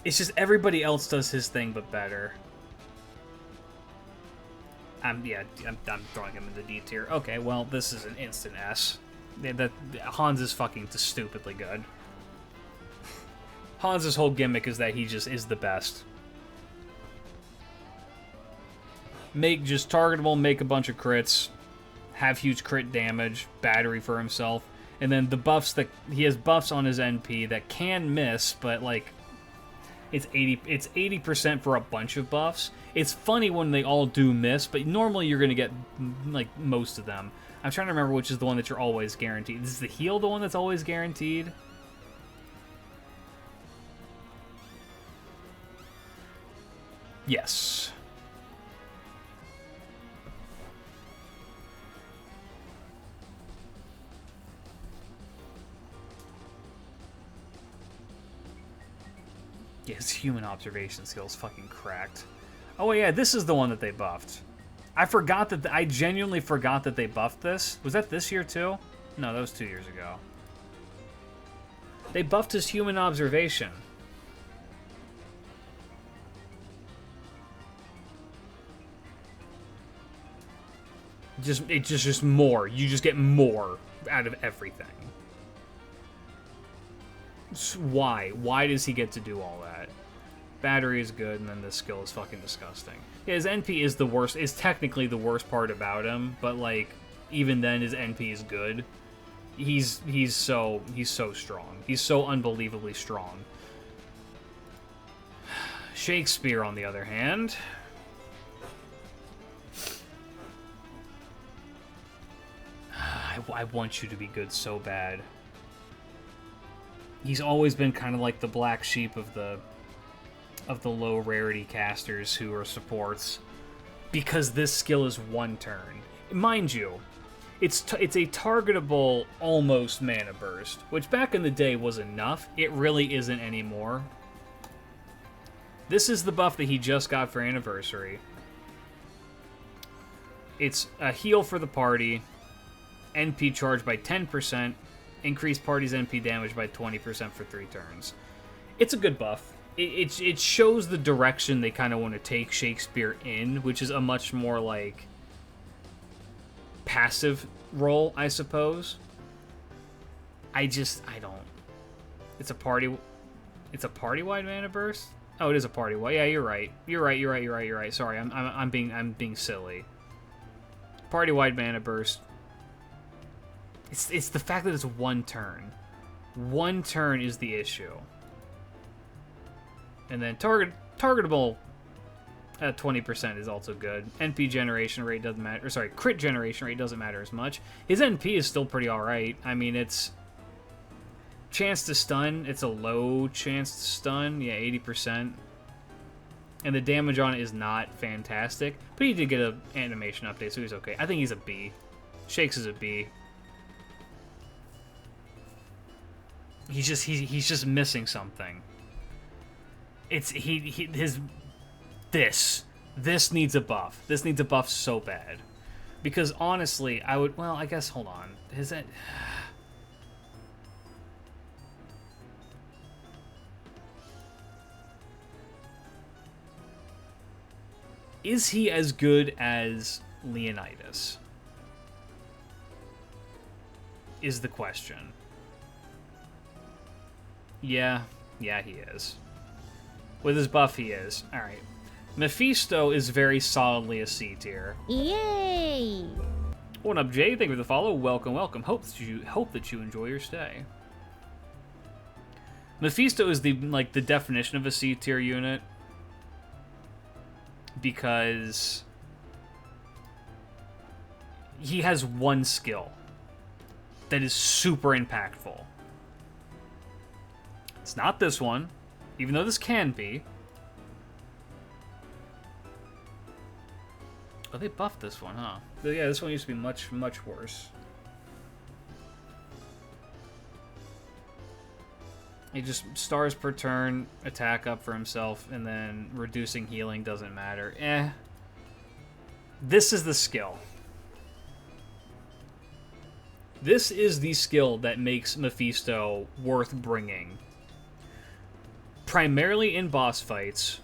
[SPEAKER 1] It's just everybody else does his thing, but better. I'm throwing him in the D tier. Okay, well, this is an instant S. Hans is fucking stupidly good. Hans' whole gimmick is that he just is the best. Make just targetable, make a bunch of crits, have huge crit damage, battery for himself, and then the buffs that he has buffs on his NP that can miss, but like it's 80% for a bunch of buffs. It's funny when they all do miss, but normally you're gonna get like most of them. I'm trying to remember which is the one that you're always guaranteed. Is the heal the one that's always guaranteed? Yes. Yeah, his human observation skill's fucking cracked. Oh yeah, this is the one that they buffed. I forgot that I genuinely forgot that they buffed this. Was that this year too? No, that was 2 years ago. They buffed his human observation. It's just more. You just get more out of everything. Why? Why does he get to do all that? Battery is good, and then this skill is fucking disgusting. Yeah, his NP is the worst. Is technically the worst part about him, but like even then, his NP is good. He's so strong. He's so unbelievably strong. Shakespeare, on the other hand. I want you to be good so bad. He's always been kind of like the black sheep of the low rarity casters who are supports, because this skill is 1 turn. mind you, it's a targetable almost mana burst, which back in the day was enough. It really isn't anymore. This is the buff that he just got for Anniversary. It's a heal for the party, NP charged by 10%, increase party's NP damage by 20% for 3 turns. It's a good buff. It shows the direction they kind of want to take Shakespeare in, which is a much more, like, passive role, I suppose. I don't. It's a party-wide mana burst? Oh, it is a party-wide. Yeah, you're right. You're right. Sorry, I'm being silly. Party-wide mana burst. It's the fact that it's 1 turn. 1 turn is the issue. And then targetable at 20% is also good. NP generation rate doesn't matter. Or sorry, crit generation rate doesn't matter as much. His NP is still pretty alright. I mean, it's chance to stun. It's a low chance to stun. Yeah, 80%. And the damage on it is not fantastic. But he did get an animation update, so he's okay. I think he's a B. Shakes is a B. He's just missing something. This needs a buff. This needs a buff so bad. Because honestly, I guess, hold on. Is he as good as Leonidas? Is the question. Yeah, he is. With his buff, he is. Alright. Mephisto is very solidly a C tier.
[SPEAKER 2] Yay!
[SPEAKER 1] What up, Jay? Thank you for the follow. Welcome. Hope that you enjoy your stay. Mephisto is the definition of a C tier unit. Because he has 1 skill that is super impactful. It's not this one, even though this can be. Oh, they buffed this one, huh? Yeah, this one used to be much, much worse. He just stars per turn, attack up for himself, and then reducing healing doesn't matter. This is the skill. This is the skill that makes Mephisto worth bringing. Primarily in boss fights,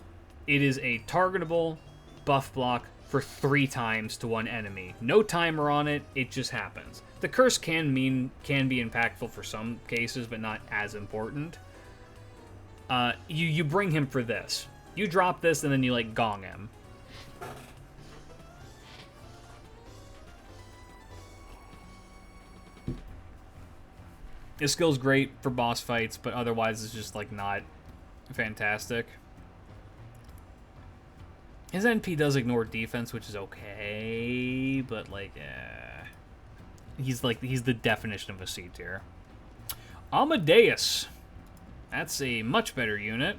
[SPEAKER 1] it is a targetable buff block for 3 times to 1 enemy. No timer on it, it just happens. The curse can be impactful for some cases, but not as important. You bring him for this. You drop this, and then you, gong him. His skill's great for boss fights, but otherwise it's just, not fantastic. His NP does ignore defense, which is okay, but, he's the definition of a C tier. Amadeus. That's a much better unit.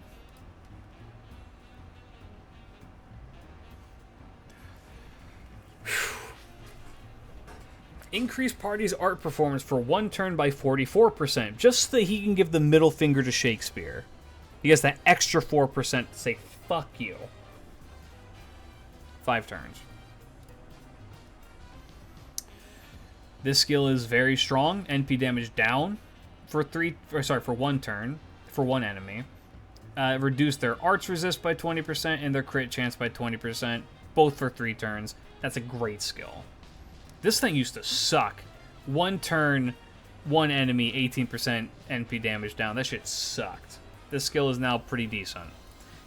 [SPEAKER 1] Increase party's art performance for 1 turn by 44%, just so that he can give the middle finger to Shakespeare. He gets that extra 4% to say, fuck you. 5 turns. This skill is very strong. NP damage down for 1 turn, for 1 enemy. Reduce their arts resist by 20% and their crit chance by 20%, both for 3 turns. That's a great skill. This thing used to suck. 1 turn, 1 enemy, 18% NP damage down. That shit sucked. This skill is now pretty decent.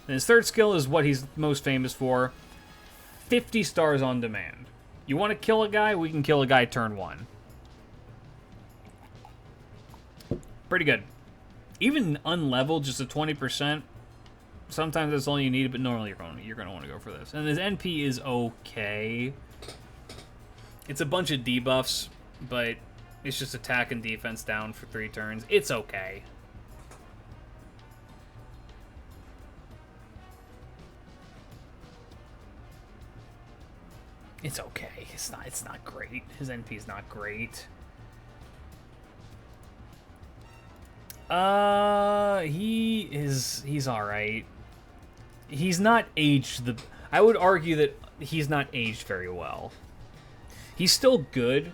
[SPEAKER 1] And his 3rd skill is what he's most famous for. 50 stars on demand. You want to kill a guy? We can kill a guy turn 1. Pretty good. Even unleveled, just a 20%. Sometimes that's all you need, but normally you're going to want to go for this. And his NP is okay. It's a bunch of debuffs, but it's just attack and defense down for 3 turns. It's okay. It's okay. It's not great. His NP's not great. He's alright. He's not aged I would argue that he's not aged very well. He's still good.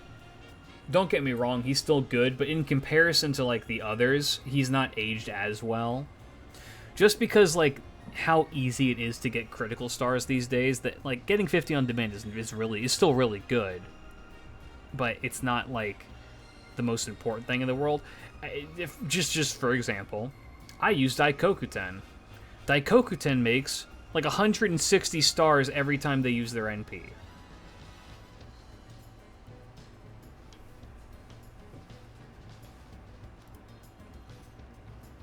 [SPEAKER 1] Don't get me wrong, he's still good, but in comparison to, like, the others, he's not aged as well. Just because, like, how easy it is to get critical stars these days, that, like, getting 50 on demand is still really good. But it's not, like, the most important thing in the world. Just for example, I use Daikokuten. Daikokuten makes, like, 160 stars every time they use their NP.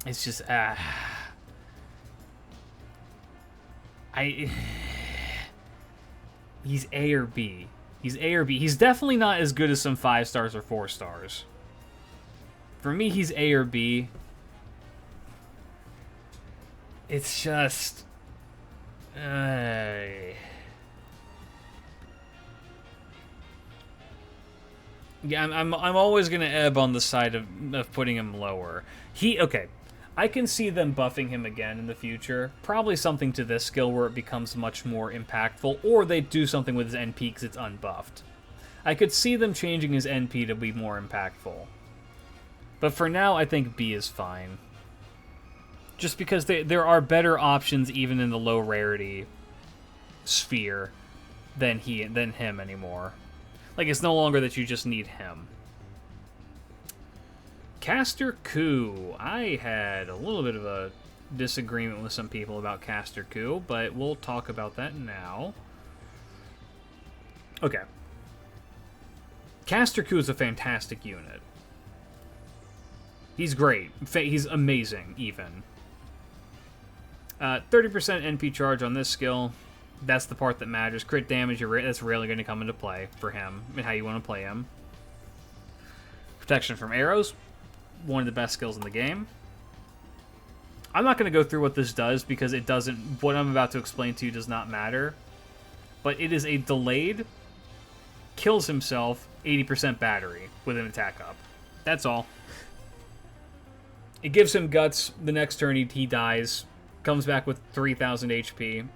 [SPEAKER 1] It's just, he's A or B. He's A or B. He's definitely not as good as some 5 stars or 4 stars. For me, he's A or B. It's just... yeah, I'm always gonna ebb on the side of putting him lower. Okay, I can see them buffing him again in the future. Probably something to this skill where it becomes much more impactful, or they do something with his NP because it's unbuffed. I could see them changing his NP to be more impactful. But for now, I think B is fine. Just because there are better options even in the low rarity sphere than him anymore. Like, it's no longer that you just need him. Caster Coup. I had a little bit of a disagreement with some people about Caster Coup, but we'll talk about that now. Okay. Caster Coup is a fantastic unit. He's great. He's amazing, even. 30% NP charge on this skill. That's the part that matters. Crit damage, that's rarely going to come into play for him and how you want to play him. Protection from arrows. One of the best skills in the game. I'm not going to go through what this does because it doesn't... What I'm about to explain to you does not matter. But it is a delayed, kills himself, 80% battery with an attack up. That's all. It gives him guts. The next turn he dies. Comes back with 3,000 HP.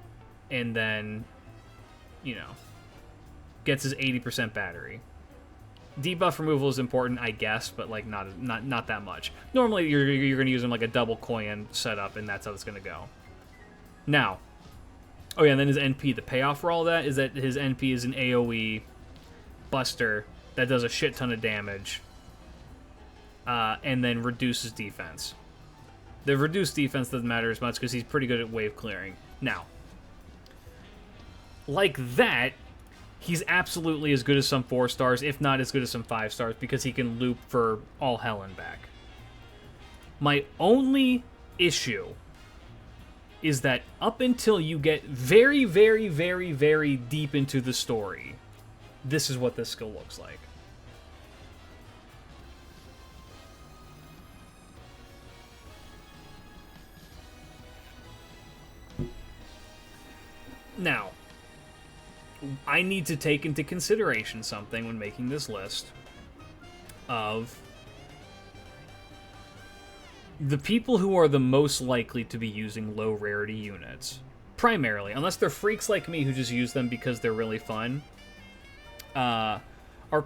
[SPEAKER 1] And then, you know, gets his 80% battery. Debuff removal is important, I guess, but like not that much. Normally, you're going to use him like a double coin setup, and that's how it's going to go. Now, oh yeah, and then his NP. The payoff for all that is that his NP is an AOE buster that does a shit ton of damage, and then reduces defense. The reduced defense doesn't matter as much because he's pretty good at wave clearing. Now, like that, he's absolutely as good as some 4 stars, if not as good as some 5 stars, because he can loop for all hell and back. My only issue is that up until you get very, very, very, very deep into the story, this is what this skill looks like. Now, I need to take into consideration something when making this list of the people who are the most likely to be using low rarity units. Primarily, unless they're freaks like me who just use them because they're really fun, are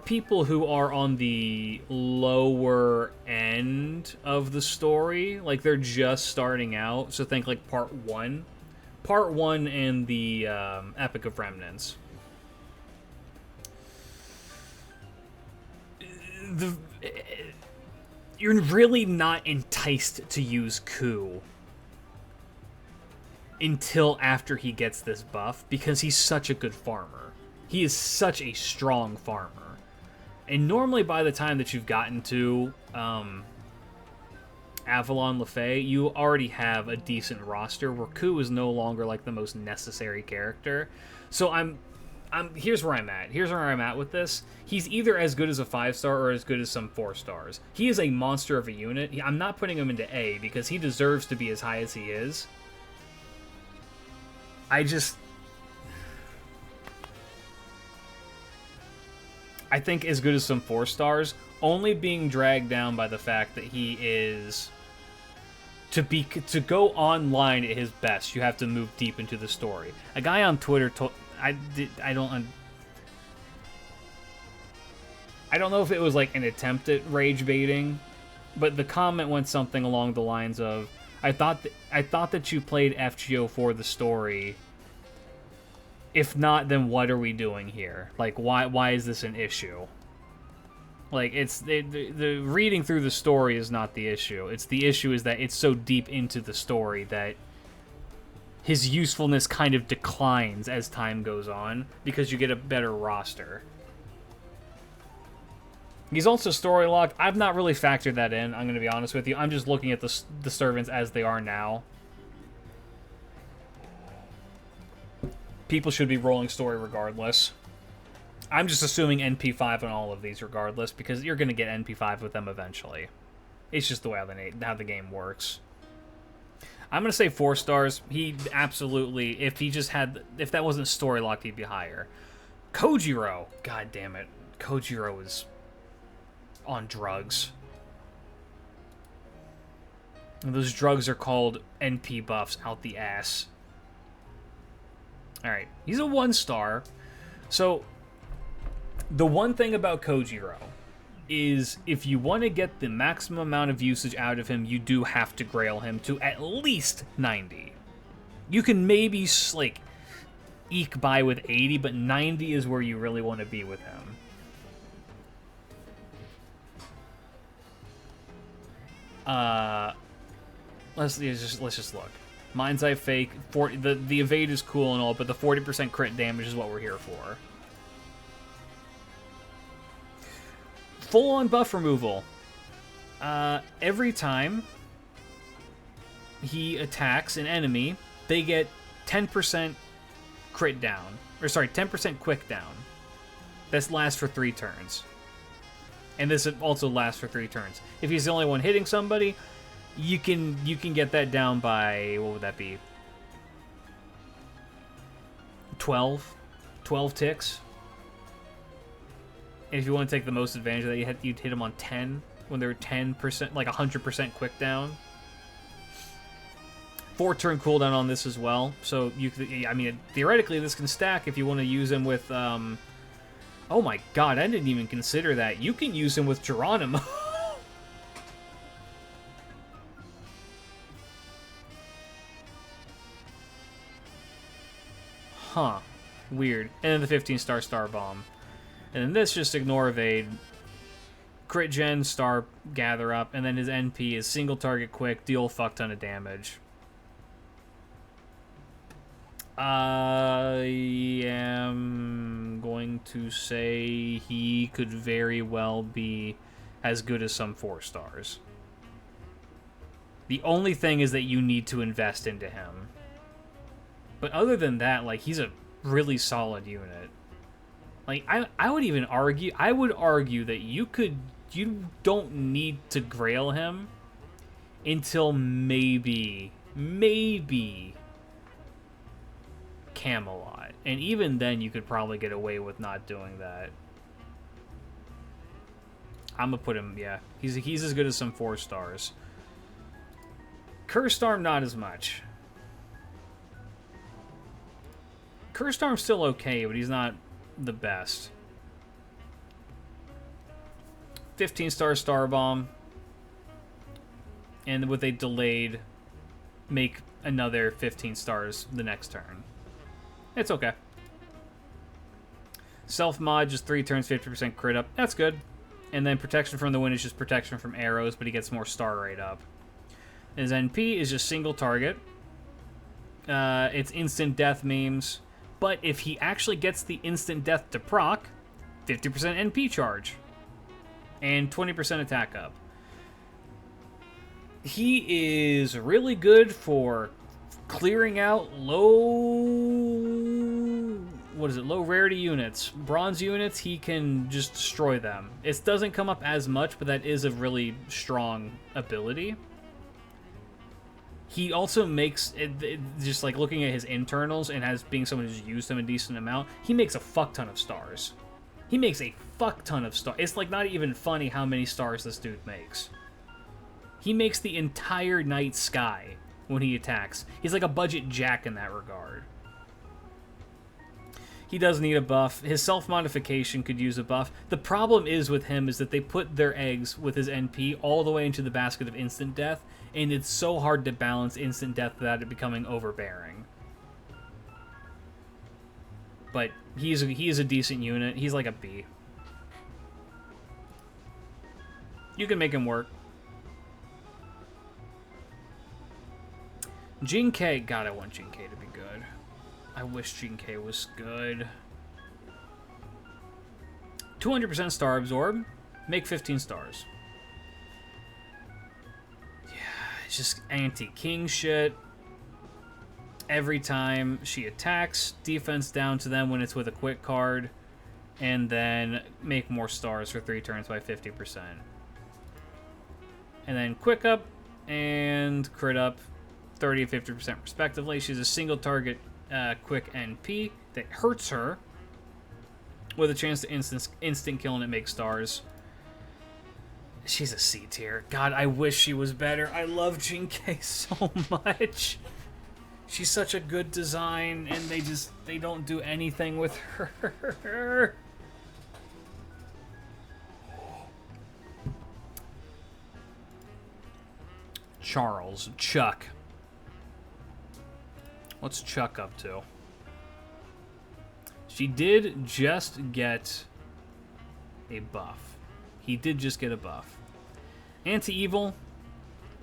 [SPEAKER 1] people who are on the lower end of the story. Like, they're just starting out, so think like Part 1. Part 1 and the Epic of Remnants. You're really not enticed to use Coup until after he gets this buff, because he's such a good farmer. He is such a strong farmer. And normally by the time that you've gotten to Avalon Lefay, you already have a decent roster where Coup is no longer like the most necessary character. So here's where I'm at. Here's where I'm at with this. He's either as good as a 5-star or as good as some 4 stars. He is a monster of a unit. I'm not putting him into A because he deserves to be as high as he is. I think, as good as some 4 stars, only being dragged down by the fact that he is... To go online at his best, you have to move deep into the story. A guy on Twitter told... I don't know if it was like an attempt at rage baiting, but the comment went something along the lines of, I thought that you played FGO for the story. If not, then what are we doing here? Like, why is this an issue? Like, it's the reading through the story is not the issue. It's the issue is that it's so deep into the story that his usefulness kind of declines as time goes on because you get a better roster. He's also story locked. I've not really factored that in, I'm going to be honest with you. I'm just looking at the servants as they are now. People should be rolling story regardless. I'm just assuming NP5 on all of these regardless, because you're going to get NP5 with them eventually. It's just the way how the game works. I'm going to say 4 stars. He absolutely, if that wasn't story locked, he'd be higher. Kojiro. God damn it. Kojiro is on drugs. And those drugs are called NP buffs out the ass. Alright, he's a 1 star. So, the one thing about Kojiro is if you want to get the maximum amount of usage out of him, you do have to grail him to at least 90. You can maybe, like, eke by with 80, but 90 is where you really want to be with him. Let's just look. Mind's Eye Fake, the evade is cool and all, but the 40% crit damage is what we're here for. Full-on buff removal. Every time he attacks an enemy, they get 10% crit down. Or sorry, 10% quick down. This lasts for 3 turns. And this also lasts for 3 turns. If he's the only one hitting somebody, you can get that down by, what would that be? 12 ticks. And if you want to take the most advantage of that, you'd hit them on 10 when they're 10%, like 100% quick down. 4-turn cooldown on this as well. So you could, I mean, theoretically this can stack if you want to use him with. Oh my god, I didn't even consider that. You can use him with Geronimo. Huh. Weird. And then the 15-star Star Bomb. And then this, just ignore evade. Crit gen, star gather up, and then his NP is single target quick, deal a fuck ton of damage. I am going to say he could very well be as good as some 4 stars. The only thing is that you need to invest into him. But other than that, like, he's a really solid unit. Like, I would even argue, that you don't need to grail him until maybe Camelot. And even then, you could probably get away with not doing that. I'm gonna put him, yeah. He's as good as some 4 stars. Cursed Arm, not as much. Cursed Arm's still okay, but he's not the best. 15-star Star Bomb. And with a delayed, make another 15 stars the next turn. It's okay. Self-mod, just 3 turns, 50% crit up. That's good. And then protection from the wind is just protection from arrows, but he gets more star rate up. His NP is just single target. It's instant death memes. But if he actually gets the instant death to proc, 50% NP charge. And 20% attack up. He is really good for clearing out low rarity units. Bronze units, he can just destroy them. It doesn't come up as much, but that is a really strong ability. He also makes, just like looking at his internals and as being someone who's used them a decent amount, he makes a fuck ton of stars. He makes a fuck ton of stars. It's like not even funny how many stars this dude makes. He makes the entire night sky when he attacks. He's like a budget Jack in that regard. He does need a buff. His self-modification could use a buff. The problem is with him is that they put their eggs with his NP all the way into the basket of instant death, and it's so hard to balance instant death without it becoming overbearing. But he is a decent unit. He's like a B. You can make him work. Jin K. God, I want Jin K to be good. I wish Jin K was good. 200% star absorb. Make 15 stars. Yeah, it's just anti-king shit. Every time she attacks, defense down to them when it's with a quick card, and then make more stars for 3 turns by 50%. And then quick up and crit up 30 and 50% respectively. She's a single target quick NP that hurts her with a chance to instant kill and it makes stars. She's a C tier. God, I wish she was better. I love Jin K so much. She's such a good design, and they don't do anything with her. Charles, Chuck. What's Chuck up to? She did just get a buff. He did just get a buff. Anti-evil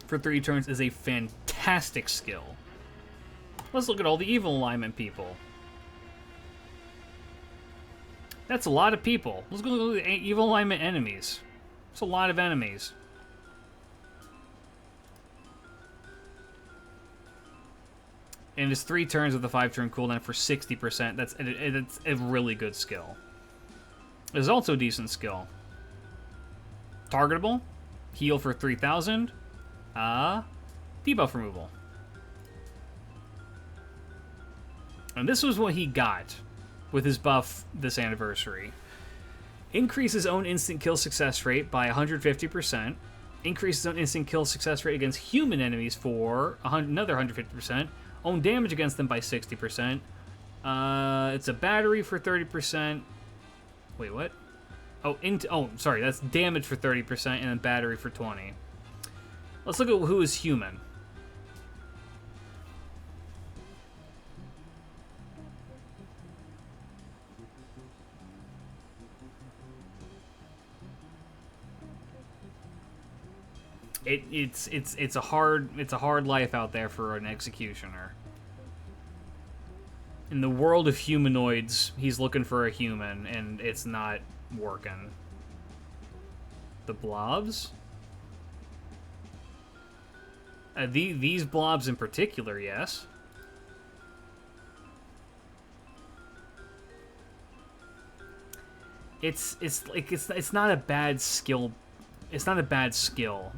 [SPEAKER 1] for 3 turns is a fantastic skill. Let's look at all the evil alignment people. That's a lot of people. Let's go look at the evil alignment enemies. It's a lot of enemies. And it's 3 turns with a 5-turn cooldown for 60%. That's a really good skill. It's also a decent skill. Targetable. Heal for 3,000. Debuff removal. And this was what he got with his buff this anniversary. Increase his own instant kill success rate by 150%. Increase his own instant kill success rate against human enemies for another 150%. Own damage against them by 60%. It's a battery for 30%. Wait, what? Oh, sorry. That's damage for 30% and then battery for 20%. Let's look at who is human. It's a hard life out there for an executioner. In the world of humanoids, he's looking for a human, and it's not working. The blobs? These blobs in particular, yes. It's not a bad skill. It's not a bad skill.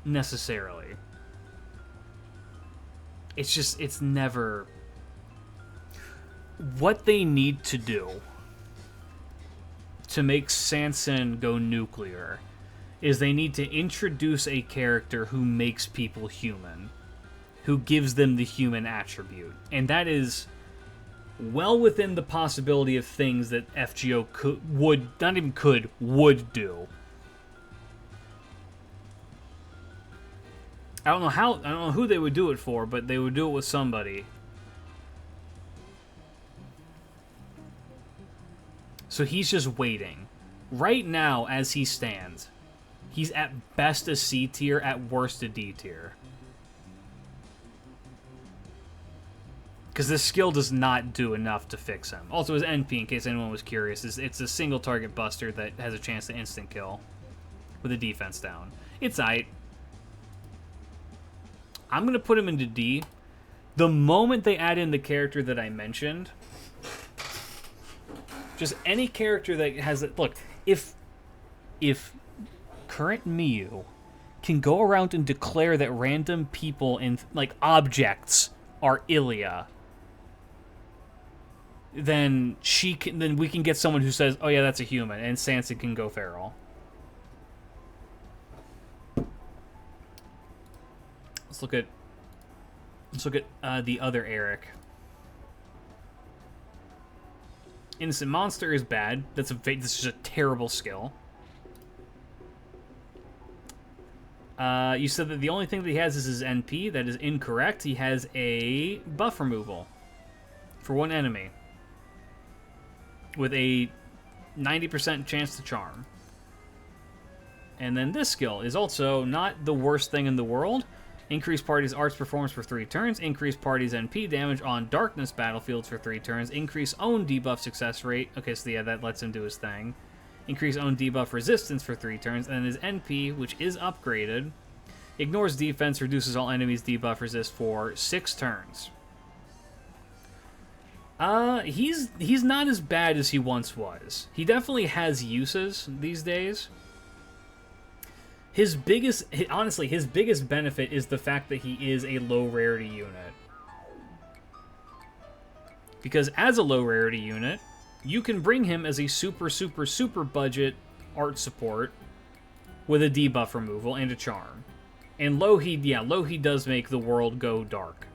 [SPEAKER 1] Necessarily. It's never... What they need to do to make Sanson go nuclear is they need to introduce a character who makes people human, who gives them the human attribute. And that is well within the possibility of things that FGO would do. I don't know who they would do it for, but they would do it with somebody. So he's just waiting. Right now, as he stands, he's at best a C tier, at worst a D tier. Because this skill does not do enough to fix him. Also, his NP, in case anyone was curious, it's a single target buster that has a chance to instant kill with a defense down. It's aight. I'm going to put him into D. The moment they add in the character that I mentioned, just any character that has it. Look, if current Miyu can go around and declare that random people and like objects are Ilya, then then we can get someone who says, "Oh yeah, that's a human," and Sansa can go feral. Let's look at the other Eric. Innocent Monster is bad. This is a terrible skill. You said that the only thing that he has is his NP. That is incorrect. He has a buff removal for one enemy with a 90% chance to charm. And then this skill is also not the worst thing in the world. Increase party's arts performance for 3 turns. Increase party's NP damage on darkness battlefields for 3 turns. Increase own debuff success rate. Okay, so yeah, that lets him do his thing. Increase own debuff resistance for 3 turns. And then his NP, which is upgraded, ignores defense, reduces all enemies' debuff resist for 6 turns. He's not as bad as he once was. He definitely has uses these days. Honestly, his biggest benefit is the fact that he is a low rarity unit. Because as a low rarity unit, you can bring him as a super budget art support with a debuff removal and a charm. And Lohi does make the world go dark.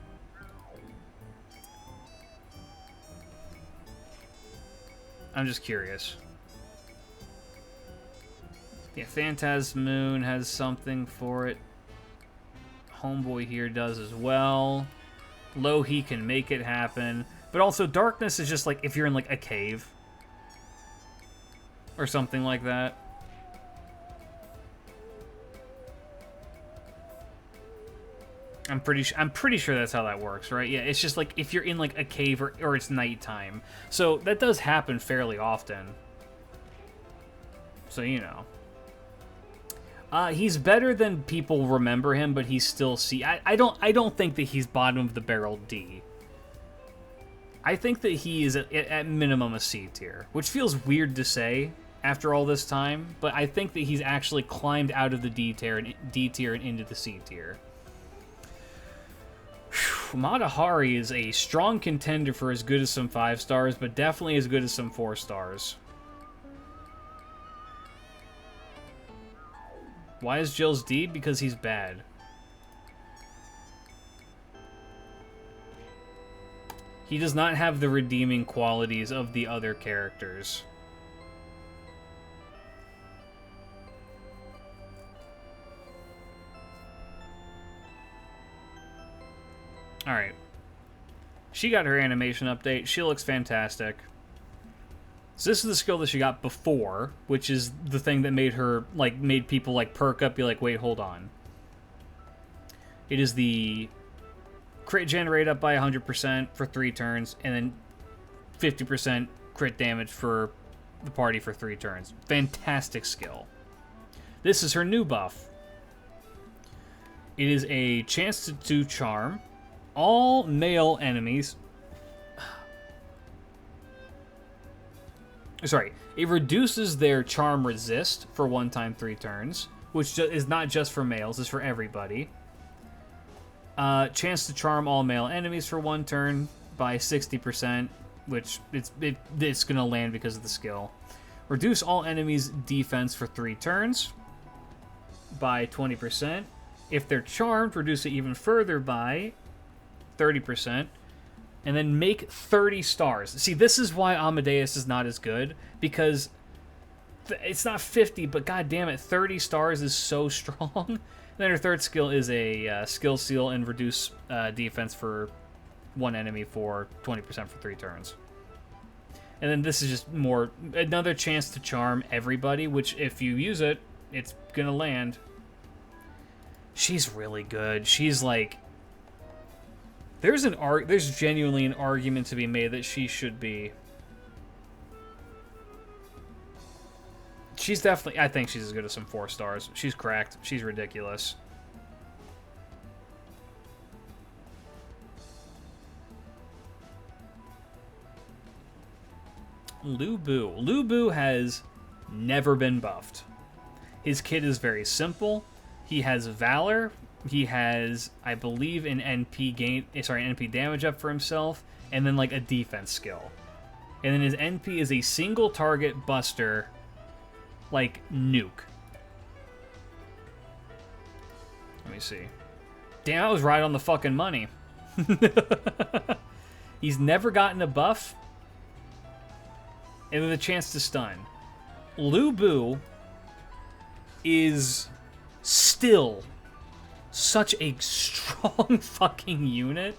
[SPEAKER 1] I'm just curious. Yeah, Phantasmoon has something for it. Homeboy here does as well. Lohi can make it happen. But also, Darkness is just like if you're in like a cave. Or something like that. I'm pretty sure that's how that works, right? Yeah, it's just like if you're in like a cave or it's nighttime. So that does happen fairly often. So, you know. He's better than people remember him, but he's still C. I don't think that he's bottom of the barrel D. I think that he is at minimum a C tier, which feels weird to say after all this time, but I think that he's actually climbed out of the D tier and into the C tier. Mata Hari is a strong contender for as good as some 5 stars, but definitely as good as some 4 stars. Why is Jill's D? Because he's bad. He does not have the redeeming qualities of the other characters. Alright. She got her animation update. She looks fantastic. So this is the skill that she got before, which is the thing that made her, like, made people, like, perk up, be like, wait, hold on. It is the crit generate up by 100% for 3 turns, and then 50% crit damage for the party for 3 turns. Fantastic skill. This is her new buff. It is a chance to charm all male enemies. Sorry, it reduces their charm resist for 1 time 3 turns, which is not just for males, it's for everybody. Chance to charm all male enemies for 1 turn by 60%, which it's gonna land because of the skill. Reduce all enemies' defense for 3 turns by 20%. If they're charmed, reduce it even further by 30%. And then make 30 stars. See, this is why Amadeus is not as good, because it's not 50, but god damn it, 30 stars is so strong. And then her third skill is a skill seal and reduce defense for 1 enemy for 20% for 3 turns. And then this is just another chance to charm everybody, which if you use it, it's gonna land. She's really good. She's like... There's genuinely an argument to be made that she should be. She's definitely... I think she's as good as some 4 stars. She's cracked. She's ridiculous. Lu Bu. Lu Bu has never been buffed. His kit is very simple. He has Valor. He has, I believe, an NP damage up for himself, and then like a defense skill. And then his NP is a single target buster, like nuke. Let me see. Damn, I was right on the fucking money. He's never gotten a buff. And with a chance to stun. Lu Bu is still such a strong fucking unit.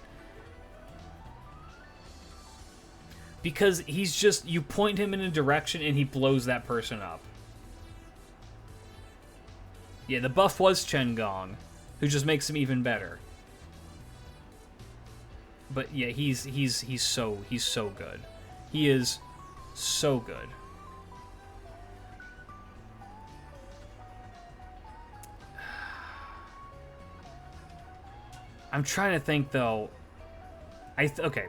[SPEAKER 1] Because he's just, you point him in a direction and he blows that person up. Yeah, the buff was Chen Gong, who just makes him even better. But yeah, he's so good. He is so good. I'm trying to think though. Okay.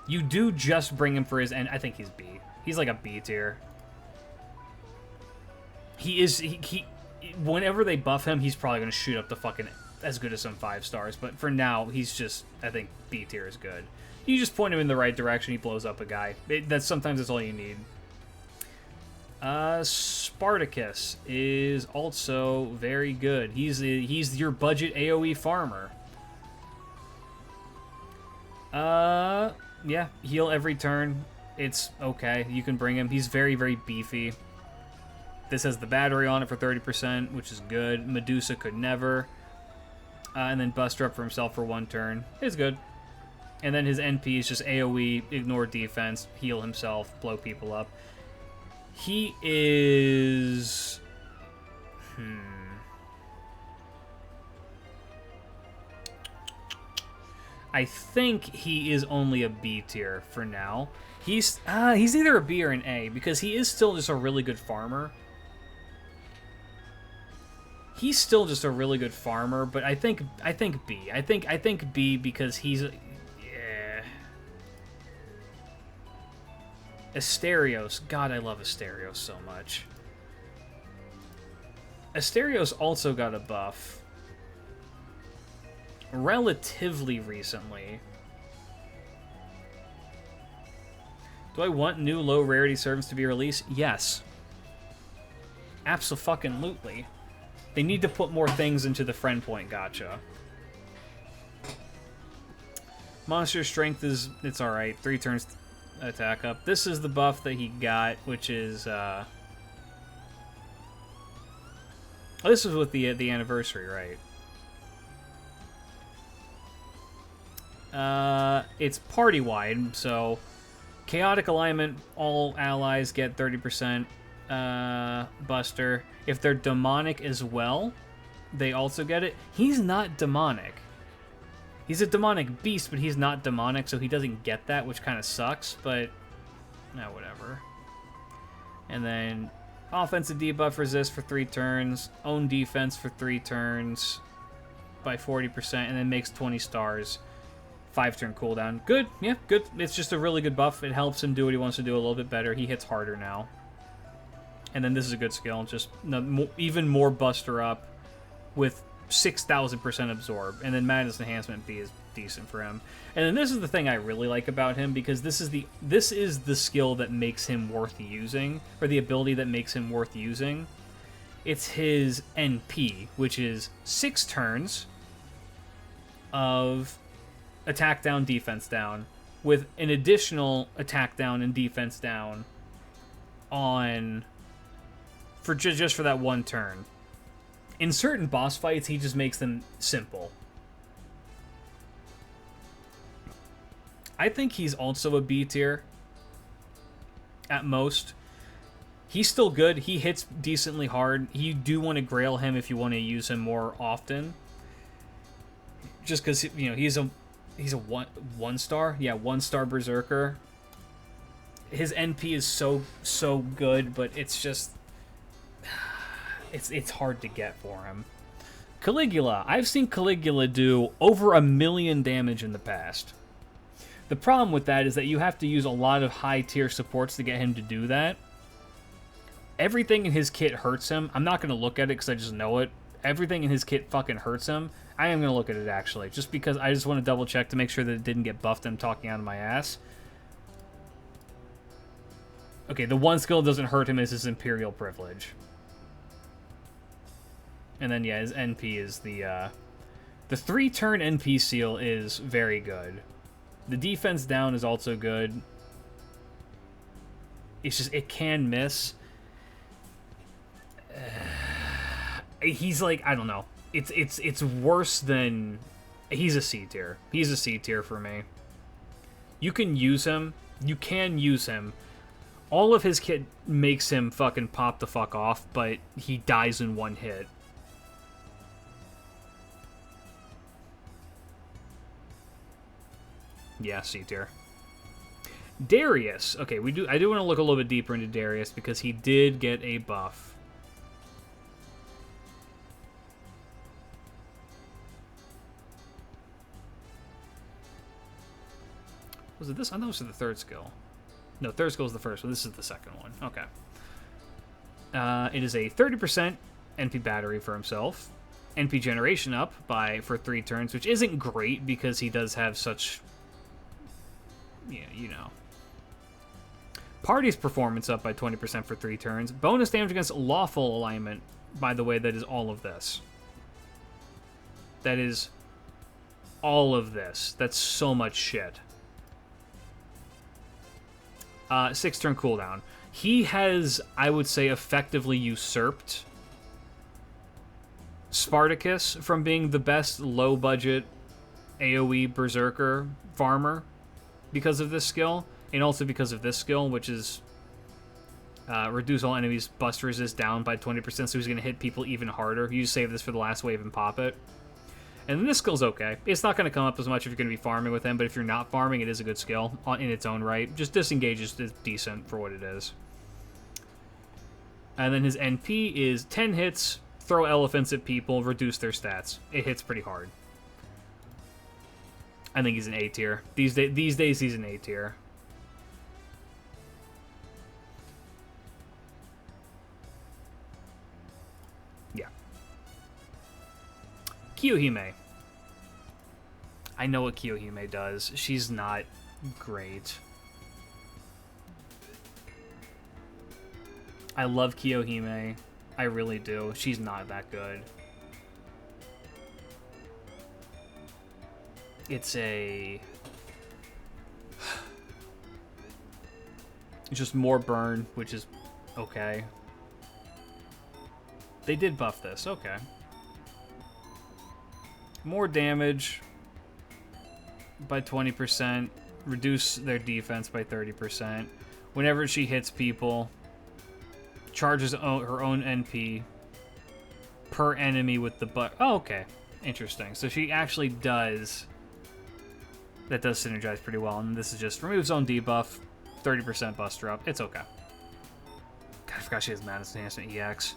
[SPEAKER 1] You do just bring him for his end. I think he's B. He's like a B tier. He is he whenever they buff him, he's probably gonna shoot up the fucking as good as some 5 stars. But for now, he's just, I think B tier is good. You just point him in the right direction, he blows up a guy. Sometimes that's all you need. Spartacus is also very good. He's your budget AoE farmer. Yeah, heal every turn. It's okay. You can bring him. He's very, very beefy. This has the battery on it for 30%, which is good. Medusa could never. And then Buster up for himself for 1 turn. It's good. And then his NP is just AoE, ignore defense, heal himself, blow people up. He is... I think he is only a B tier for now. He's either a B or an A, because he is still just a really good farmer. He's still just a really good farmer, but I think B. I think B because he's... Yeah. Asterios. God, I love Asterios so much. Asterios also got a buff relatively recently. Do I want new low rarity servants to be released? Yes. Abso-fucking-lutely. They need to put more things into the friend point gacha. Monster strength is, it's alright. 3 turns attack up. This is the buff that he got, which is, oh, this was with the anniversary, right? It's party-wide, so chaotic alignment, all allies get 30% Buster. If they're demonic as well, they also get it. He's not demonic. He's a demonic beast, but he's not demonic, so he doesn't get that, which kind of sucks, but whatever. And then offensive debuff resist for 3 turns, own defense for 3 turns by 40%, and then makes 20 stars. 5-turn cooldown. Good, yeah, good. It's just a really good buff. It helps him do what he wants to do a little bit better. He hits harder now. And then this is a good skill. Just even more Buster up with 6,000% absorb. And then Madness Enhancement B is decent for him. And then this is the thing I really like about him, because this is the skill that makes him worth using, or the ability that makes him worth using. It's his NP, which is 6 turns of attack down, defense down, with an additional attack down and defense down on for just for that 1 turn. In certain boss fights, he just makes them simple. I think he's also a B tier at most. He's still good. He hits decently hard. You do want to grail him if you want to use him more often. Just because, you know, he's a 1-star? Yeah, 1-star Berserker. His NP is so good, but it's just... It's hard to get for him. Caligula. I've seen Caligula do over 1 million damage in the past. The problem with that is that you have to use a lot of high-tier supports to get him to do that. Everything in his kit hurts him. I'm not going to look at it because I just know it. Everything in his kit fucking hurts him. I am going to look at it, actually, just because I just want to double-check to make sure that it didn't get buffed and I'm talking out of my ass. Okay, the one skill that doesn't hurt him is his Imperial Privilege. And then, yeah, his NP is the 3-turn NP seal is very good. The defense down is also good. It's just, it can miss. He's like, I don't know. It's worse than... He's a C tier. He's a C tier for me. You can use him. You can use him. All of his kit makes him fucking pop the fuck off, but he dies in one hit. Yeah, C tier. Darius. Okay, I do want to look a little bit deeper into Darius because he did get a buff. Was it this? I know this was the third skill. No, third skill is the first one. This is the second one. Okay. It is a 30% NP battery for himself. NP generation up for 3 turns, which isn't great because he does have such... Yeah, you know. Party's performance up by 20% for 3 turns. Bonus damage against lawful alignment. By the way, that is all of this. That is all of this. That's so much shit. 6-turn cooldown. He has, I would say, effectively usurped Spartacus from being the best low-budget AoE Berserker farmer because of this skill, and also because of this skill, which is reduce all enemies' bust resist down by 20%, so he's going to hit people even harder. You just save this for the last wave and pop it. And then this skill's okay. It's not going to come up as much if you're going to be farming with him, but if you're not farming, it is a good skill in its own right. Just disengage is decent for what it is. And then his NP is 10 hits, throw elephants at people, reduce their stats. It hits pretty hard. I think he's an A tier. These days he's an A tier. Yeah. Kiyohime. I know what Kiyohime does. She's not great. I love Kiyohime. I really do. She's not that good. It's just more burn, which is okay. They did buff this. Okay. More damage by 20%. Reduce their defense by 30%. Whenever she hits people, charges her own NP per enemy with the butt. Oh, okay. Interesting. So she actually does... That does synergize pretty well. And this is just removes own debuff, 30% buster up. It's okay. God, I forgot she has Madness Enhancement EX.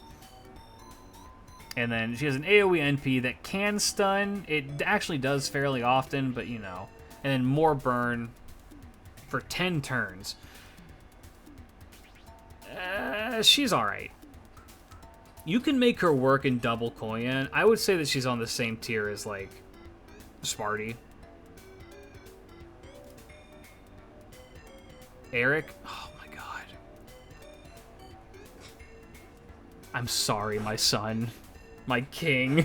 [SPEAKER 1] And then she has an AoE NP that can stun. It actually does fairly often, but you know. And then more burn for 10 turns. She's alright. You can make her work in double Koyan. I would say that she's on the same tier as, like, Sparty. Eric? Oh my god. I'm sorry, my son. My king.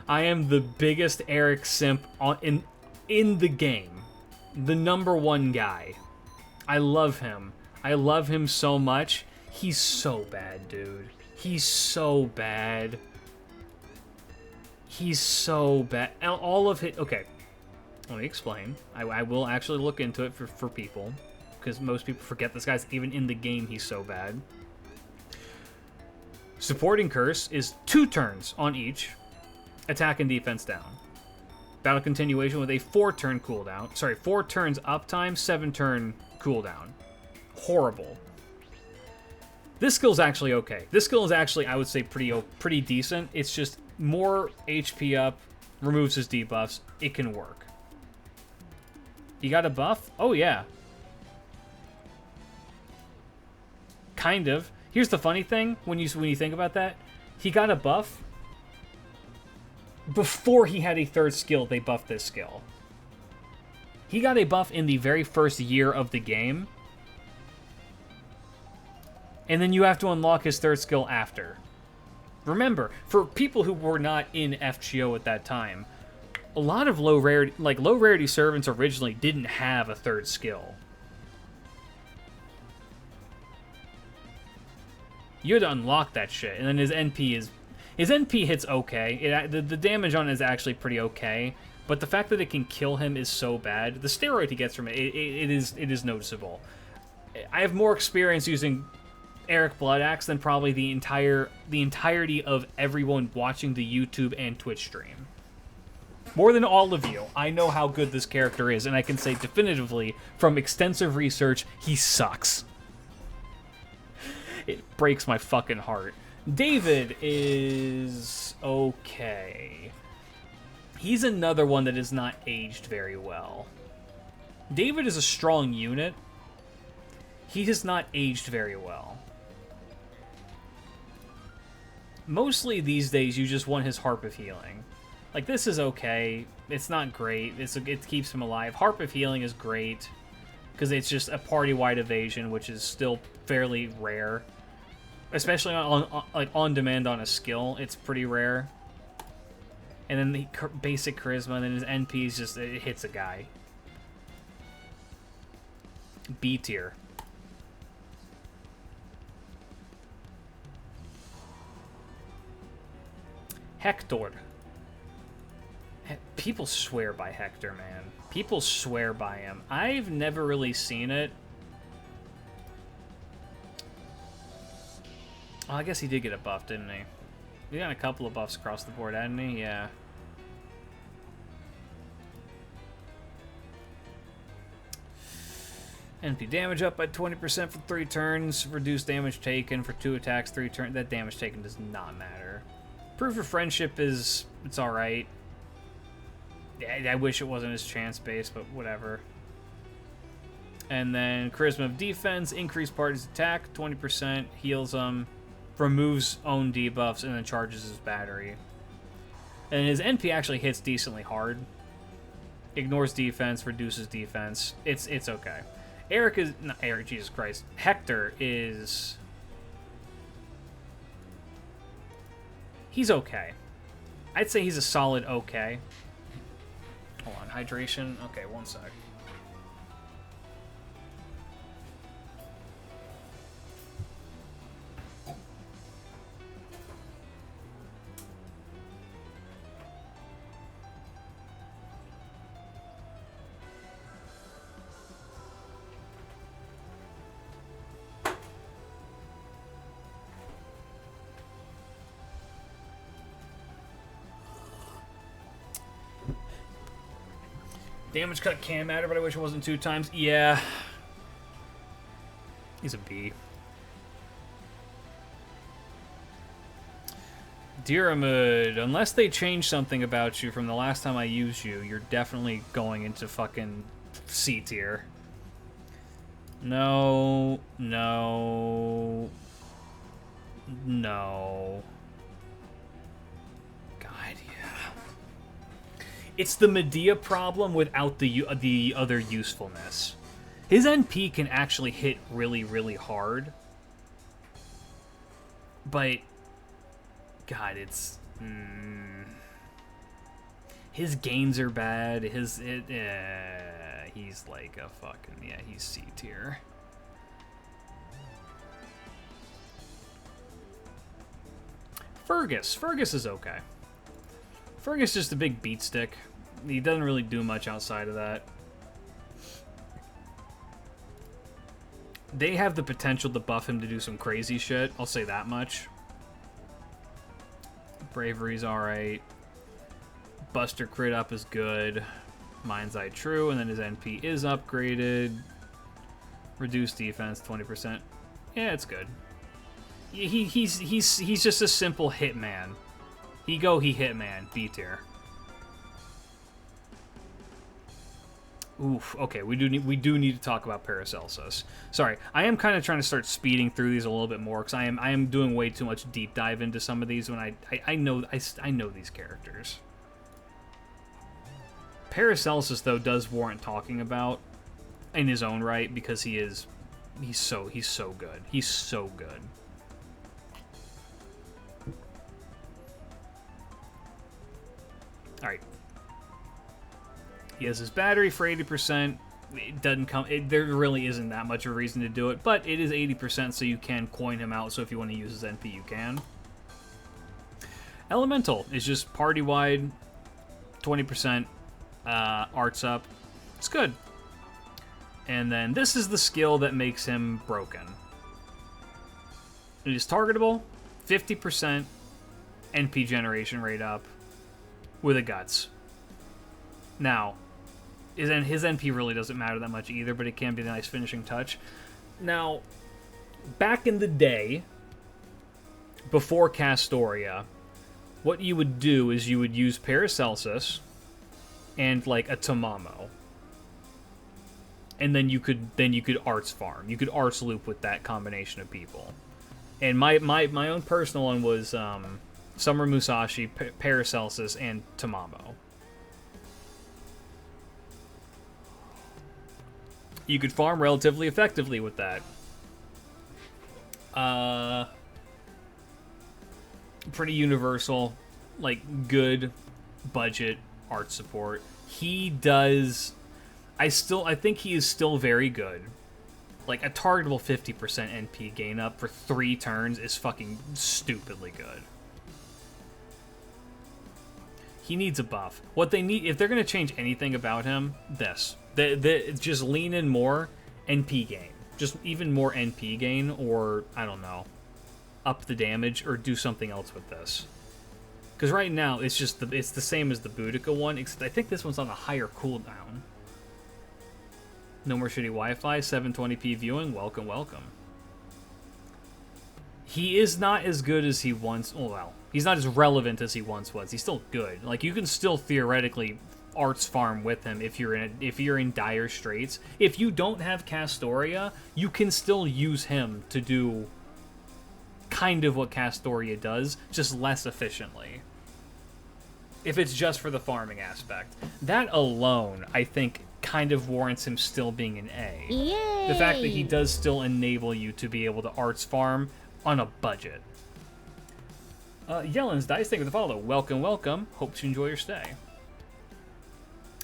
[SPEAKER 1] I am the biggest Eric simp in the game. The #1 guy. I love him. I love him so much. He's so bad, dude. He's so bad. He's so bad. All of it... Okay. Let me explain. I will actually look into it for people. Because most people forget this guy's even in the game, he's so bad. Supporting Curse is 2 turns on each. Attack and defense down. Battle Continuation with a 4-turn cooldown. Sorry, 4 turns uptime, 7-turn cooldown. Horrible. This skill's actually okay. This skill is actually, I would say, pretty decent. It's just more HP up, removes his debuffs. It can work. You got a buff? Oh, yeah. Kind of. Here's the funny thing, when you think about that. He got a buff before he had a 3rd skill. They buffed this skill. He got a buff in the very first year of the game. and then you have to unlock his third skill after. Remember, for people who were not in FGO at that time, a lot of low rarity servants originally didn't have a third skill. You had to unlock that shit, and then his NP hits okay. The damage on it is actually pretty okay, but the fact that it can kill him is so bad. The steroid he gets from it is noticeable. I have more experience using Eric Bloodaxe than probably the entirety of everyone watching the YouTube and Twitch stream. More than all of you, I know how good this character is, and I can say definitively, from extensive research, he sucks. It breaks my fucking heart. David is okay. He's another one that is not aged very well. David is a strong unit. He has not aged very well. Mostly these days, you just want his Harp of Healing. Like, this is okay. It's not great. It keeps him alive. Harp of Healing is great, because it's just a party-wide evasion, which is still fairly rare. Especially on demand on a skill, it's pretty rare. And then the basic charisma, and then his NP is just, it hits a guy. B tier. Hector. People swear by Hector, man. People swear by him. I've never really seen it. Oh, I guess he did get a buff, didn't he? He got a couple of buffs across the board, hadn't he? Yeah. NP damage up by 20% for 3 turns. Reduced damage taken for 2 attacks, 3 turns. That damage taken does not matter. Proof of Friendship is... it's alright. I wish it wasn't as chance-based, but whatever. And then Charisma of Defense, increased party's attack, 20%, heals them, removes own debuffs, and then charges his battery. And his NP actually hits decently hard. Ignores defense, reduces defense. It's okay. Eric is... not Eric, Jesus Christ. Hector is... he's okay. I'd say he's a solid okay. Hold on, hydration. Okay, one sec. Damage cut can matter, but I wish it wasn't 2 times. Yeah. He's a B. Diarmid, unless they change something about you from the last time I used you, you're definitely going into fucking C tier. No. No. No. It's the Medea problem without the other usefulness. His NP can actually hit really, really hard. But, God, it's... his gains are bad. He's like a fucking... yeah, he's C tier. Fergus. Fergus is okay. Fergus is just a big beat stick. He doesn't really do much outside of that. They have the potential to buff him to do some crazy shit. I'll say that much. Bravery's alright. Buster crit up is good. Mind's Eye true, and then his NP is upgraded. Reduced defense, 20%. Yeah, it's good. He's just a simple hitman. He hitman, B tier. Oof, okay, we do need to talk about Paracelsus. Sorry, I am kind of trying to start speeding through these a little bit more, because I am doing way too much deep dive into some of these when I know these characters. Paracelsus, though, does warrant talking about in his own right, because he is he's so good. He's so good. All right. He has his battery for 80%. It doesn't come. There really isn't that much of a reason to do it, but it is 80%, so you can coin him out. So if you want to use his NP, you can. Elemental is just party-wide, 20% arts up. It's good. And then this is the skill that makes him broken. It is targetable, 50% NP generation rate up with a guts. Now, his NP really doesn't matter that much either, but it can be a nice finishing touch. Now, back in the day, before Castoria, what you would do is you would use Paracelsus and like a Tamamo. And then you could arts farm. You could arts loop with that combination of people. And my own personal one was Summer Musashi, Paracelsus, and Tamamo. You could farm relatively effectively with that. Pretty universal, like good budget art support. He does. I think he is still very good. Like a targetable 50% NP gain up for 3 turns is fucking stupidly good. He needs a buff. What they need, if they're going to change anything about him, this. Just lean in more NP gain. Just even more NP gain, or, I don't know, up the damage, or do something else with this. Because right now, it's just it's the same as the Boudica one, except I think this one's on a higher cooldown. No more shitty Wi-Fi, 720p viewing, welcome, welcome. He is not as good as he once... Oh, well, he's not as relevant as he once was. He's still good. Like, you can still theoretically arts farm with him if you're in dire straits. If you don't have Castoria, you can still use him to do kind of what Castoria does, just less efficiently. If it's just for the farming aspect. That alone, I think, kind of warrants him still being an A.
[SPEAKER 2] Yay!
[SPEAKER 1] The fact that he does still enable you to be able to arts farm on a budget. Yellen's Dice, thank you for the follow. Welcome, welcome. Hope you enjoy your stay.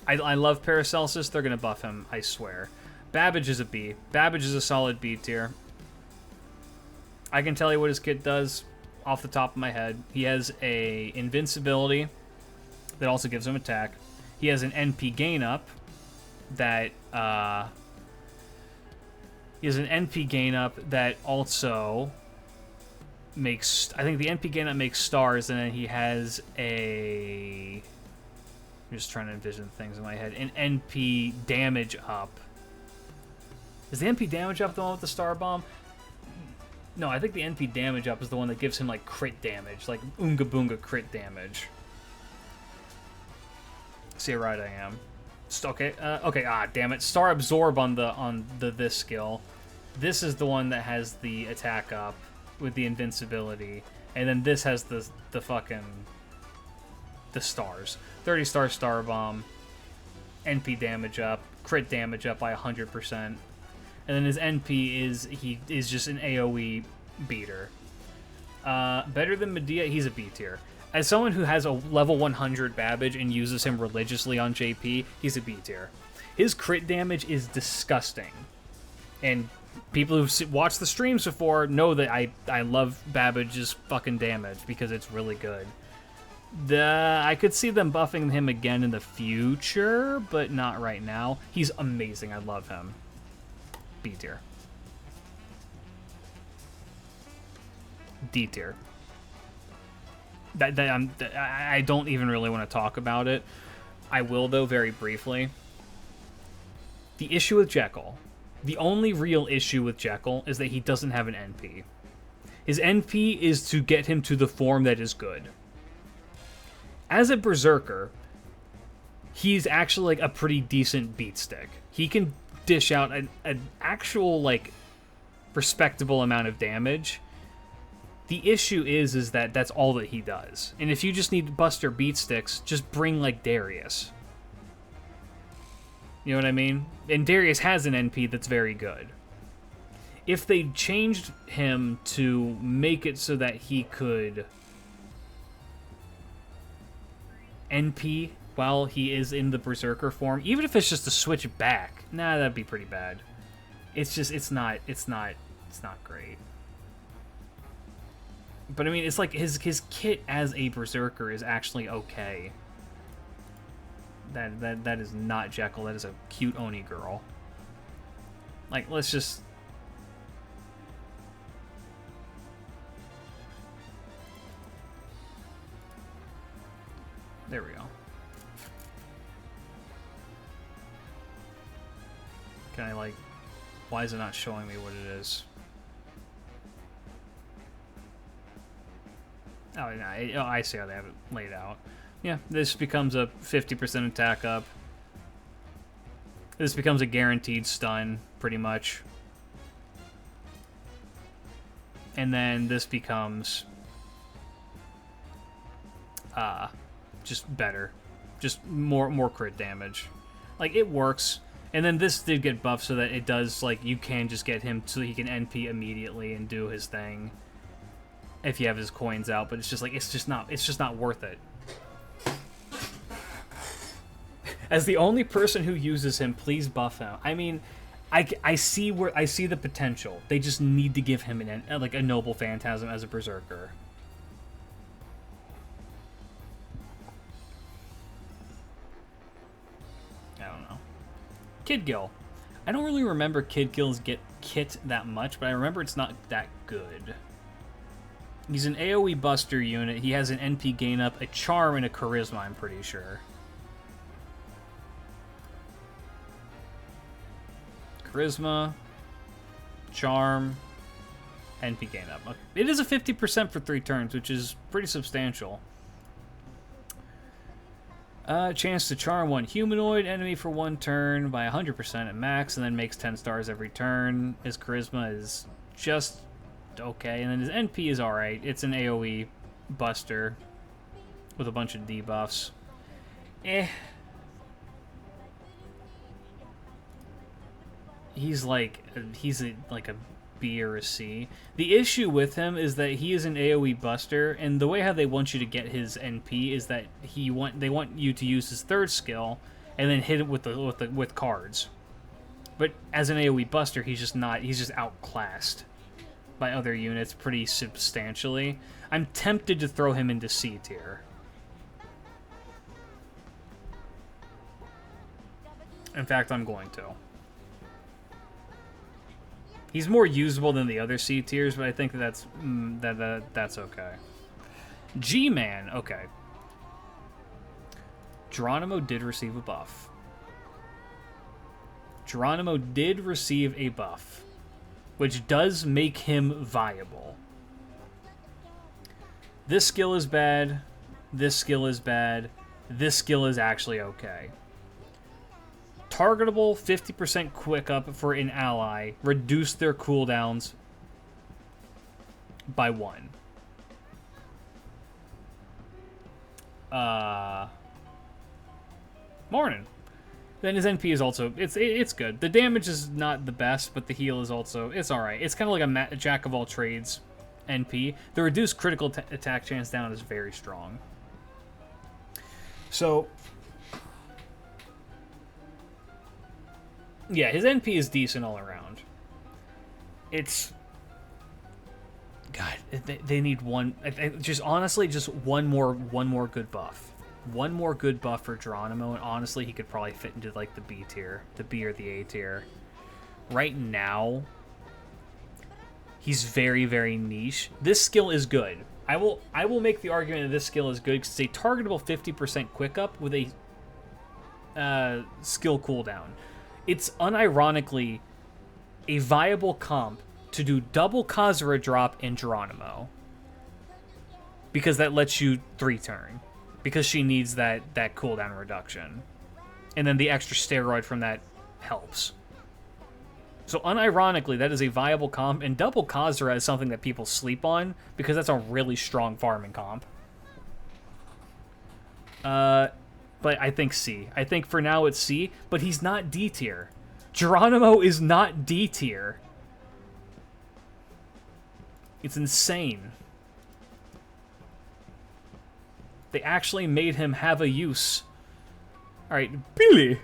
[SPEAKER 1] I love Paracelsus. They're going to buff him, I swear. Babbage is a B. Babbage is a solid B tier. I can tell you what his kit does off the top of my head. He has a invincibility that also gives him attack. He has an NP gain up that also makes, I think the NP gain up makes stars, and then he has a, I'm just trying to envision things in my head, an NP damage up. Is the NP damage up the one with the star bomb? No, I think the NP damage up is the one that gives him like crit damage, like Oonga Boonga crit damage. See how right I am. Okay, damn it. Star Absorb on this skill. This is the one that has the attack up with the invincibility, and then this has the stars. 30 star bomb, NP damage up, crit damage up by 100%, and then his NP is just an AOE beater. Better than Medea, he's a B tier. As someone who has a level 100 Babbage and uses him religiously on JP, he's a B tier. His crit damage is disgusting. And people who've watched the streams before know that I love Babbage's fucking damage because it's really good. I could see them buffing him again in the future, but not right now. He's amazing. I love him. B tier. D tier. I don't even really want to talk about it. I will, though, very briefly. The issue with Jekyll, the only real issue with Jekyll is that he doesn't have an NP. His NP is to get him to the form that is good. As a Berserker, he's actually like a pretty decent beat stick. He can dish out an actual, like, respectable amount of damage. The issue is that that's all that he does. And if you just need Buster beat sticks, just bring, like, Darius. You know what I mean? And Darius has an NP that's very good. if they changed him to make it so that he could NP while he is in the Berserker form, even if it's just to switch back, nah, that'd be pretty bad. It's just, it's not great. But I mean, it's like his kit as a Berserker is actually okay. That is not Jekyll. That is a cute Oni girl. Like, let's just. There we go. Can I, like, why is it not showing me what it is? Oh, no, I see how they have it laid out. Yeah, this becomes a 50% attack up. This becomes a guaranteed stun, pretty much. And then this becomes just better. Just more crit damage. Like, it works. And then this did get buffed so that it does, like, you can just get him so he can NP immediately and do his thing if you have his coins out, but it's just like, it's just not worth it. As the only person who uses him, please buff him. I mean, I see the potential. They just need to give him like a noble phantasm as a berserker. I don't know. Kid Gill. I don't really remember Kid Gill's kit that much, but I remember it's not that good. He's an AoE buster unit. He has an NP gain up, a charm, and a charisma, I'm pretty sure. Charisma, charm, NP gain up. Okay. It is a 50% for 3 turns, which is pretty substantial. Chance to charm 1 humanoid enemy for 1 turn by 100% at max, and then makes 10 stars every turn. His charisma is just okay, and then his NP is alright. It's an AoE buster with a bunch of debuffs. He's like a B or a C. The issue with him is that he is an AoE buster, and the way how they want you to get his NP is that they want you to use his 3rd skill and then hit it with cards. But as an AoE buster, he's just outclassed by other units pretty substantially. I'm tempted to throw him into C tier. In fact, I'm going to. He's more usable than the other C tiers, but I think that's okay. G-Man, okay. Geronimo did receive a buff. Geronimo did receive a buff, which does make him viable. This skill is bad. This skill is bad. This skill is actually okay. Targetable 50% quick up for an ally. Reduce their cooldowns by 1. Morning. Then his NP is also, it's good. The damage is not the best, but the heal is also, it's alright. It's kind of like a jack of all trades NP. The reduced critical attack chance down is very strong. So, yeah, his NP is decent all around. It's, God, they need one, just honestly, just one more good buff. One more good buff for Geronimo, and honestly, he could probably fit into, like, the B tier. The B or the A tier. Right now, he's very, very niche. This skill is good. I will make the argument that this skill is good because it's a targetable 50% quick up with a skill cooldown. It's unironically a viable comp to do double Kazura drop in Geronimo, because that lets you 3 turn. Because she needs that cooldown reduction. And then the extra steroid from that helps. So unironically, that is a viable comp, and double Kazura is something that people sleep on, because that's a really strong farming comp. But I think C. I think for now it's C, but he's not D tier. Geronimo is not D tier. It's insane. They actually made him have a use. Alright, Billy!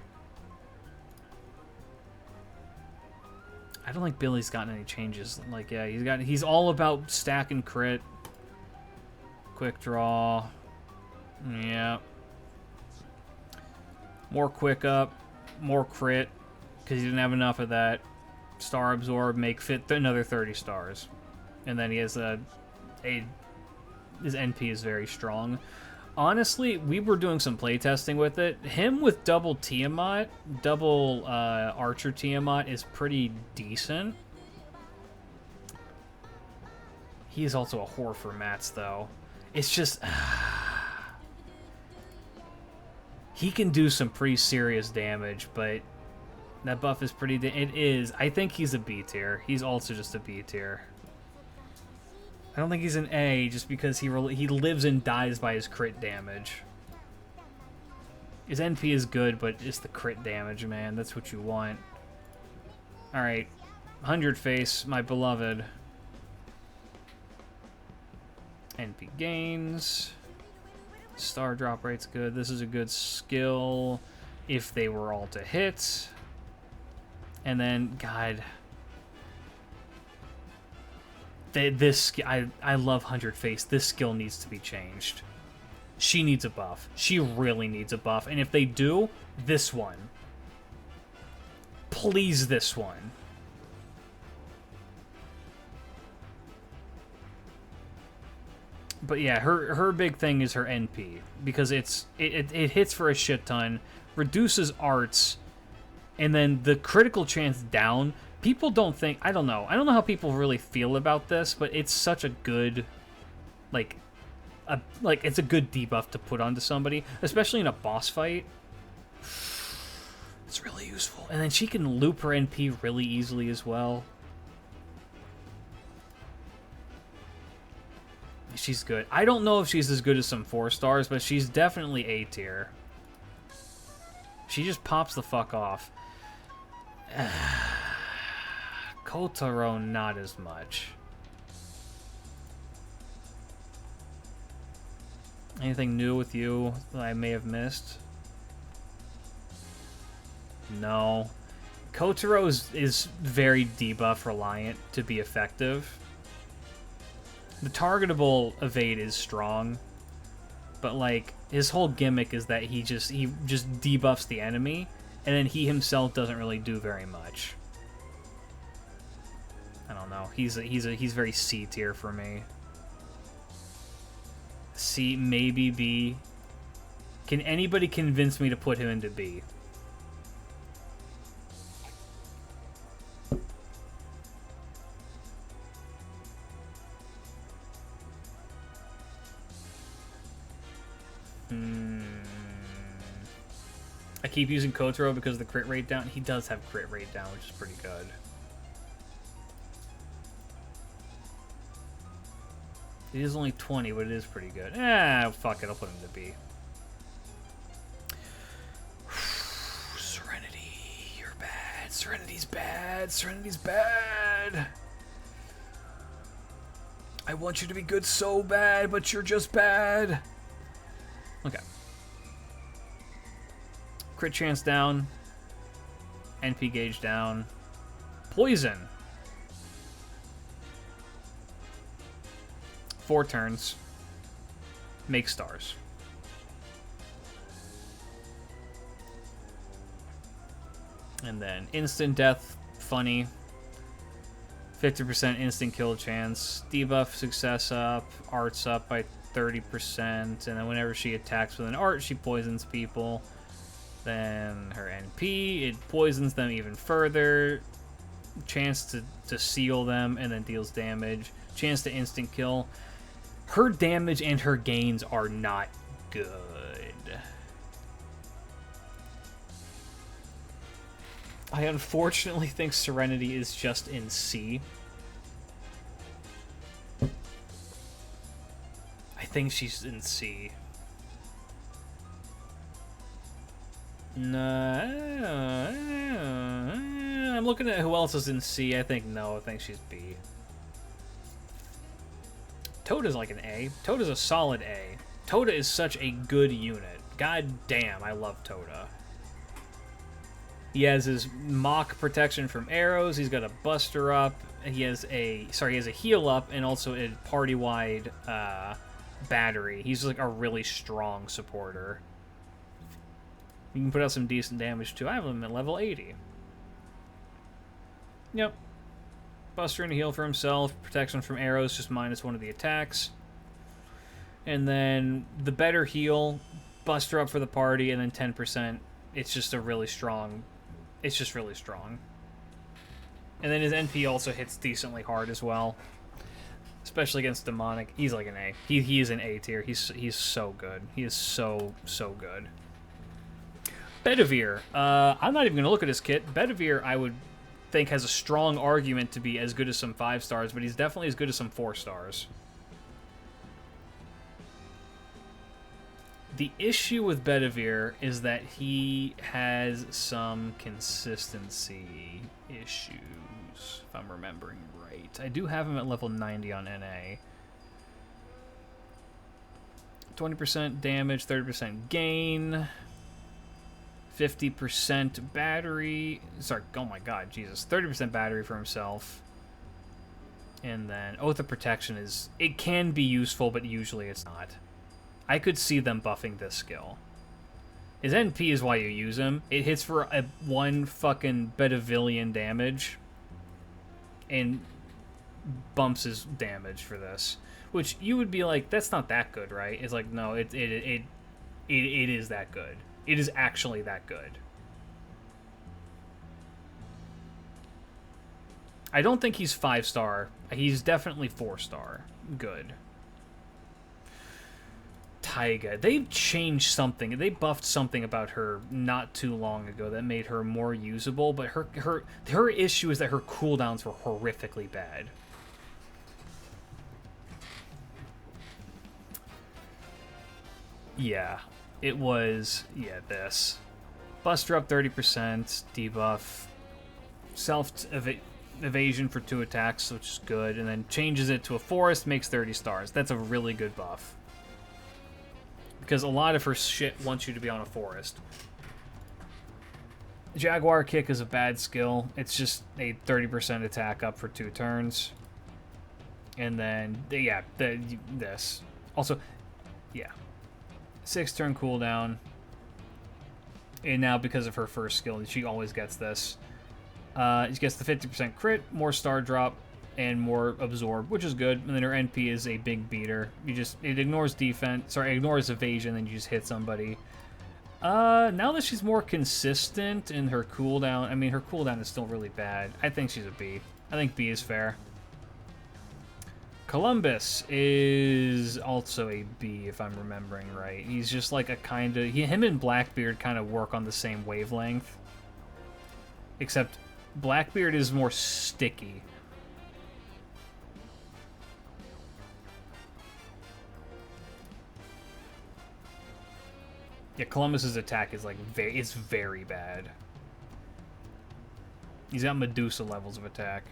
[SPEAKER 1] I don't think Billy's gotten any changes. Like, yeah, he's all about stack and crit. Quick draw. Yeah. More quick up. More crit. Because he didn't have enough of that. Star Absorb, make fit another 30 stars. And then he has his NP is very strong. Honestly, we were doing some playtesting with it. Him with double Tiamat, double Archer Tiamat is pretty decent. He is also a whore for mats, though. It's just... he can do some pretty serious damage, but that buff is pretty... It is. I think he's a B tier. He's also just a B tier. I don't think he's an A just because he lives and dies by his crit damage. His NP is good, but it's the crit damage, man. That's what you want. Alright. 100 face, my beloved. NP gains. Star drop rate's good. This is a good skill if they were all to hit. And then, God... I love 100 face. This skill needs to be changed. She needs a buff. She really needs a buff. And if they do, this one. Please, this one. But yeah, her big thing is her NP. Because it hits for a shit ton, reduces arts, and then the critical chance down... People don't think... I don't know how people really feel about this, but it's such a good... Like, it's a good debuff to put onto somebody, especially in a boss fight. It's really useful. And then she can loop her NP really easily as well. She's good. I don't know if she's as good as some 4 stars, but she's definitely A tier. She just pops the fuck off. Kotaro, not as much. Anything new with you that I may have missed? No. Kotaro is very debuff reliant to be effective. The targetable evade is strong, but like his whole gimmick is that he just debuffs the enemy, and then he himself doesn't really do very much. I don't know. He's very C tier for me. C, maybe B. Can anybody convince me to put him into B? I keep using Kotaro because of the crit rate down. He does have crit rate down, which is pretty good. It is only 20, but it is pretty good. Fuck it, I'll put him to B. Serenity, you're bad. Serenity's bad. Serenity's bad. I want you to be good so bad, but you're just bad. Okay. Crit chance down. NP gauge down. Poison. 4 turns. Make stars. And then instant death, funny. 50% instant kill chance. Debuff success up. Arts up by 30%. And then whenever she attacks with an art, she poisons people. Then her NP, it poisons them even further. Chance to seal them and then deals damage. Chance to instant kill. Her damage and her gains are not good. I unfortunately think Serenity is just in C. I think she's in C. No, I'm looking at who else is in C. I think no. I think she's B. Toda's like an A. Toda's a solid A. Toda is such a good unit. God damn, I love Toda. He has his mock protection from arrows. He's got a buster up. He has a heal up and also a party-wide battery. He's like a really strong supporter. You can put out some decent damage too. I have him at level 80. Yep. Buster and a heal for himself. Protection from arrows, just -1 of the attacks. And then the better heal, Buster up for the party, and then 10%. It's just a really strong. It's just really strong. And then his NP also hits decently hard as well. Especially against demonic. He's like an A. He is an A tier. He's so good. He is so good. Bedivere. I'm not even going to look at his kit. Bedivere, I would think, has a strong argument to be as good as some 5 stars, but he's definitely as good as some 4 stars. The issue with Bedivere is that he has some consistency issues, if I'm remembering right. I do have him at level 90 on NA. 20% damage, 30% gain, 50% battery. Sorry, oh my god, Jesus. 30% battery for himself. And then Oath of Protection is... It can be useful, but usually it's not. I could see them buffing this skill. His NP is why you use him. It hits for 1 fucking Bedivillion damage. And bumps his damage for this. Which you would be like, that's not that good, right? It's like, no, it is that good. It is actually that good. I don't think he's 5-star. He's definitely 4-star. Good. Taiga. They've changed something. They buffed something about her not too long ago that made her more usable, but her issue is that her cooldowns were horrifically bad. Yeah. It was, yeah, this. Buster up 30%, debuff, self-evasion for 2 attacks, which is good, and then changes it to a forest, makes 30 stars. That's a really good buff. Because a lot of her shit wants you to be on a forest. Jaguar Kick is a bad skill. It's just a 30% attack up for 2 turns. And then, yeah, this. Also, yeah. 6-turn cooldown. And now, because of her first skill, she always gets this. She gets the 50% crit, more star drop, and more absorb, which is good. And then her NP is a big beater. It ignores defense, ignores evasion, and you just hit somebody. Now that she's more consistent in her cooldown, I mean, her cooldown is still really bad. I think she's a B. I think B is fair. Columbus is also a B, if I'm remembering right. He's just like a kind of... Him and Blackbeard kind of work on the same wavelength. Except Blackbeard is more sticky. Yeah, Columbus's attack is like it's very bad. He's got Medusa levels of attack.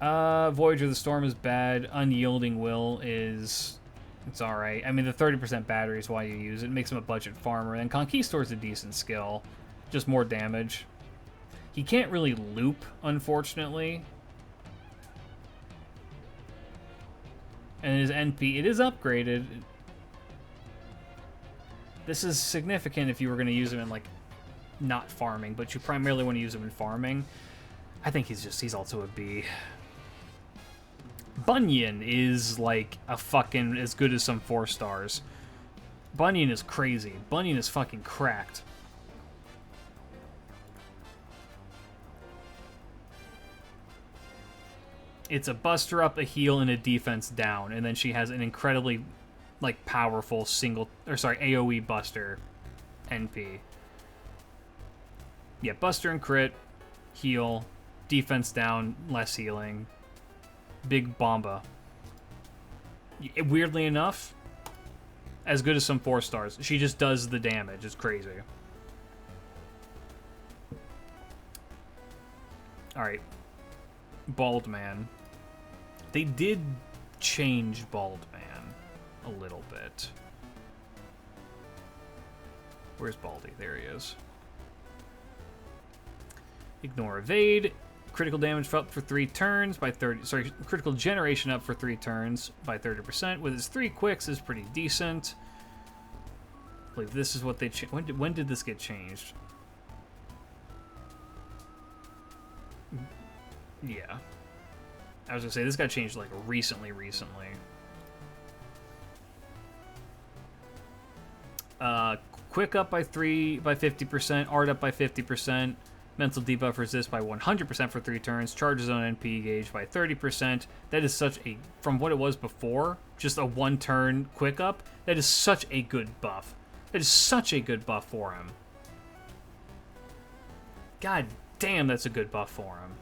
[SPEAKER 1] Voyager of the Storm is bad. Unyielding Will is... It's alright. I mean, the 30% battery is why you use it. It makes him a budget farmer. And Conquistor's a decent skill. Just more damage. He can't really loop, unfortunately. And his NP, it is upgraded. This is significant if you were going to use him in, like, not farming, but you primarily want to use him in farming. I think he's also a B. Bunyan is, like, a fucking as good as some 4 stars. Bunyan is crazy. Bunyan is fucking cracked. It's a buster up, a heal, and a defense down, and then she has an incredibly, like, powerful AoE buster NP. Yeah, buster and crit, heal, defense down, less healing. Big Bomba. Weirdly enough, as good as some 4 stars. She just does the damage. It's crazy. Alright. Bald Man. They did changed Bald Man a little bit. Where's Baldy? There he is. Ignore evade. Critical damage up for 3 turns by 30. Sorry, critical generation up for 3 turns by 30%. With his 3 quicks is pretty decent. I believe this is what they when did this get changed? Yeah. I was gonna say this got changed like recently. Quick up by 50%, art up by 50%, mental debuff resist by 100% for 3 turns, charges on NP gauge by 30%. That is such a, from what it was before, just a 1-turn quick up, that is such a good buff. That is such a good buff for him. God damn, that's a good buff for him.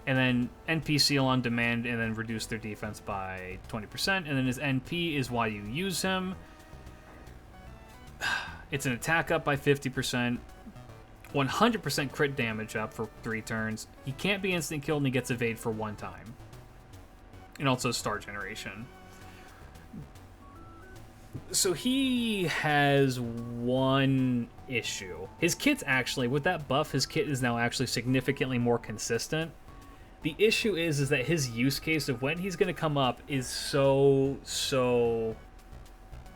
[SPEAKER 1] And then NP seal on demand, and then reduce their defense by 20%. And then his NP is why you use him. It's an attack up by 50%, 100% crit damage up for 3 turns. He can't be instant killed, and he gets evade for 1 time. And also star generation. So he has one issue. His kit's actually, with that buff, his kit is now actually significantly more consistent. The issue is that his use case of when he's going to come up is so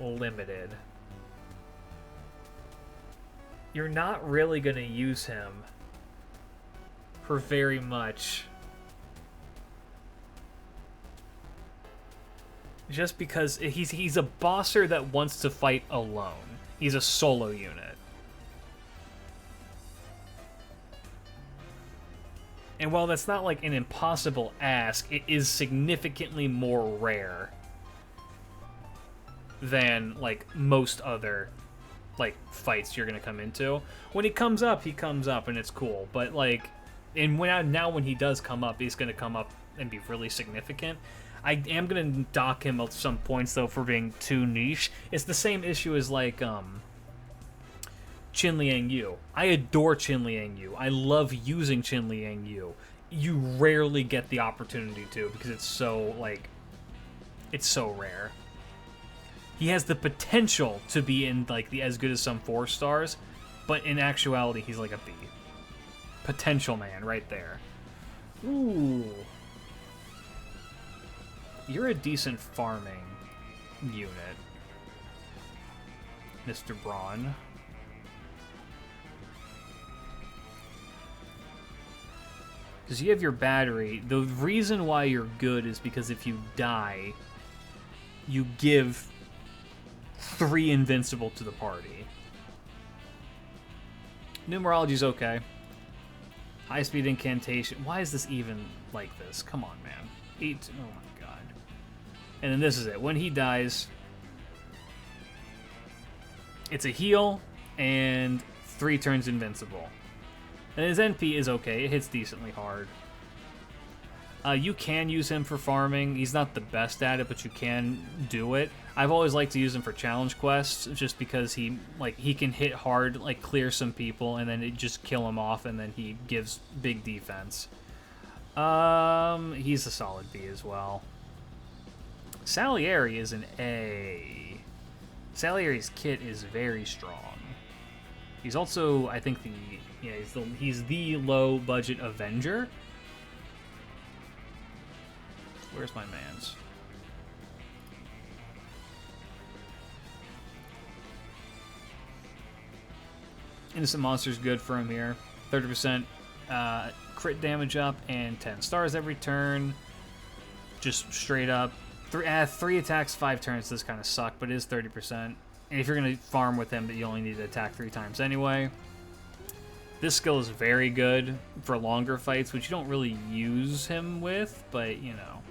[SPEAKER 1] limited. You're not really going to use him for very much. Just because he's a bosser that wants to fight alone. He's a solo unit. And while that's not like an impossible ask, it is significantly more rare than like most other like fights you're gonna come into. When he comes up and it's cool. But like, and now when he does come up, he's gonna come up and be really significant. I am gonna dock him at some points though for being too niche. It's the same issue as like Qin Liang Yu. I adore Qin Liang Yu. I love using Qin Liang Yu. You rarely get the opportunity to because it's so like, it's so rare. He has the potential to be in like the as good as some 4 stars, but in actuality he's like a B. Potential man right there. Ooh. You're a decent farming unit, Mr. Braun. Because you have your battery. The reason why you're good is because if you die, you give 3 invincible to the party. Numerology's okay. High speed incantation. Why is this even like this? Come on, man. 8. Oh my god. And then this is it. When he dies, it's a heal and 3 turns invincible. And his NP is okay. It hits decently hard. You can use him for farming. He's not the best at it, but you can do it. I've always liked to use him for challenge quests, just because he can hit hard, like clear some people, and then it just kill him off, and then he gives big defense. He's a solid B as well. Salieri is an A. Salieri's kit is very strong. He's also, I think, he's the low budget Avenger. Where's my mans? Innocent Monster's good for him here. 30% crit damage up and 10 stars every turn. Just straight up. 3 attacks, 5 turns does kind of suck, but it is 30%. And if you're going to farm with him, you only need to attack 3 times anyway. This skill is very good for longer fights, which you don't really use him with, but, you know.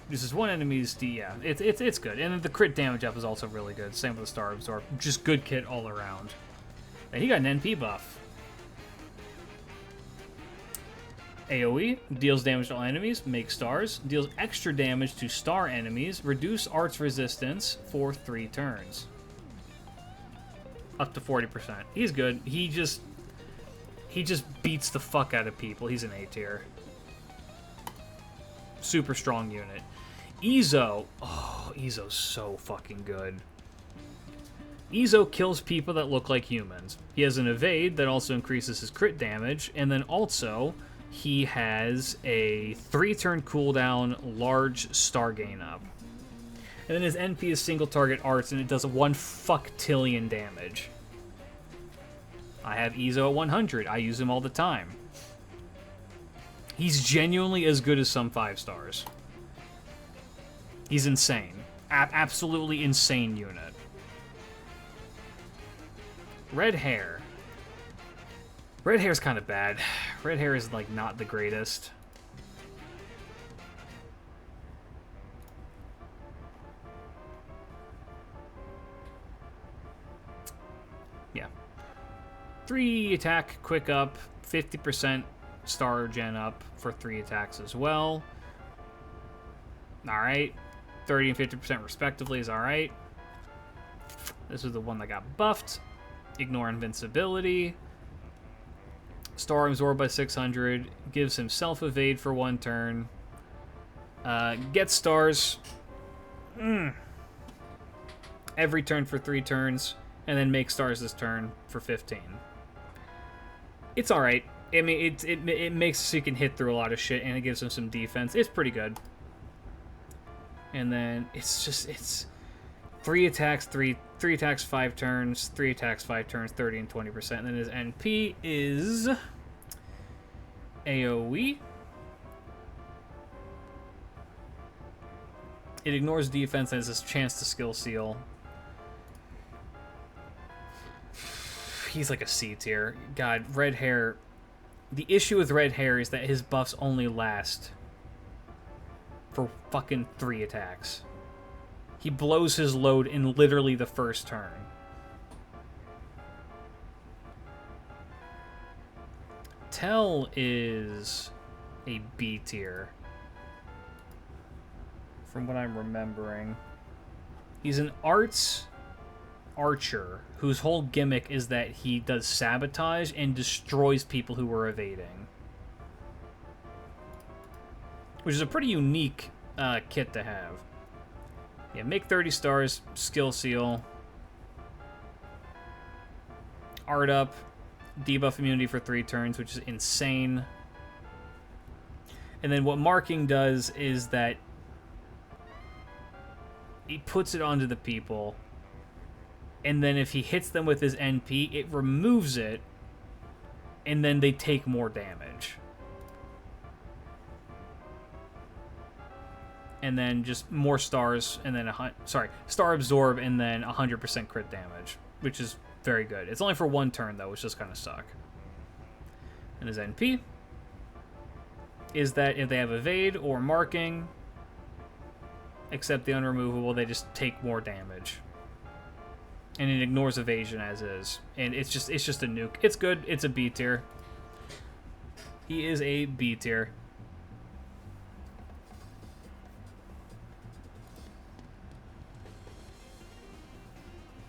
[SPEAKER 1] This is 1 enemy's yeah, it's good. And then the crit damage up is also really good. Same with the Star Absorb. Just good kit all around. And he got an NP buff. AoE, deals damage to all enemies, makes stars, deals extra damage to star enemies, reduce arts resistance for 3 turns. Up to 40%. He's good. He just beats the fuck out of people. He's an A tier. Super strong unit. Ezo. Oh, Ezo's so fucking good. Ezo kills people that look like humans. He has an evade that also increases his crit damage, and then also he has a 3-turn cooldown, large star gain up. And then his NP is single target arts, and it does 1 fucktillion damage. I have Ezo at 100. I use him all the time. He's genuinely as good as some 5 stars. He's insane. Absolutely insane unit. Red hair. Red hair's kind of bad. Red hair is, like, not the greatest. Yeah. 3 attack, quick up, 50% star gen up for 3 attacks as well. Alright. 30 and 50% respectively is alright. This is the one that got buffed. Ignore invincibility. Star absorbed by 600. Gives himself evade for 1 turn. Gets stars. Every turn for 3 turns. And then makes stars this turn for 15. It's alright. I mean, it makes so you can hit through a lot of shit, and it gives him some defense. It's pretty good. And then it's 3 attacks, 3 attacks, 5 turns, 3 attacks, 5 turns, 30 and 20%. And then his NP is AoE. It ignores defense and has this chance to skill seal. He's like a C tier. God, red hair. The issue with red hair is that his buffs only last for fucking 3 attacks. He blows his load in literally the first turn. Tell is a B tier, from what I'm remembering. He's an arts archer whose whole gimmick is that he does sabotage and destroys people who are evading. Which is a pretty unique kit to have. Yeah, make 30 stars, skill seal. Art up, debuff immunity for 3 turns, which is insane. And then what marking does is that he puts it onto the people, and then if he hits them with his NP, it removes it, and then they take more damage. And then just more stars, and then star absorb, and then 100% crit damage, which is very good. It's only for 1 turn though, which does kind of suck. And his NP is that if they have evade or marking, except the unremovable, they just take more damage. And it ignores evasion as is. And it's just a nuke. It's good. It's a B tier. He is a B tier.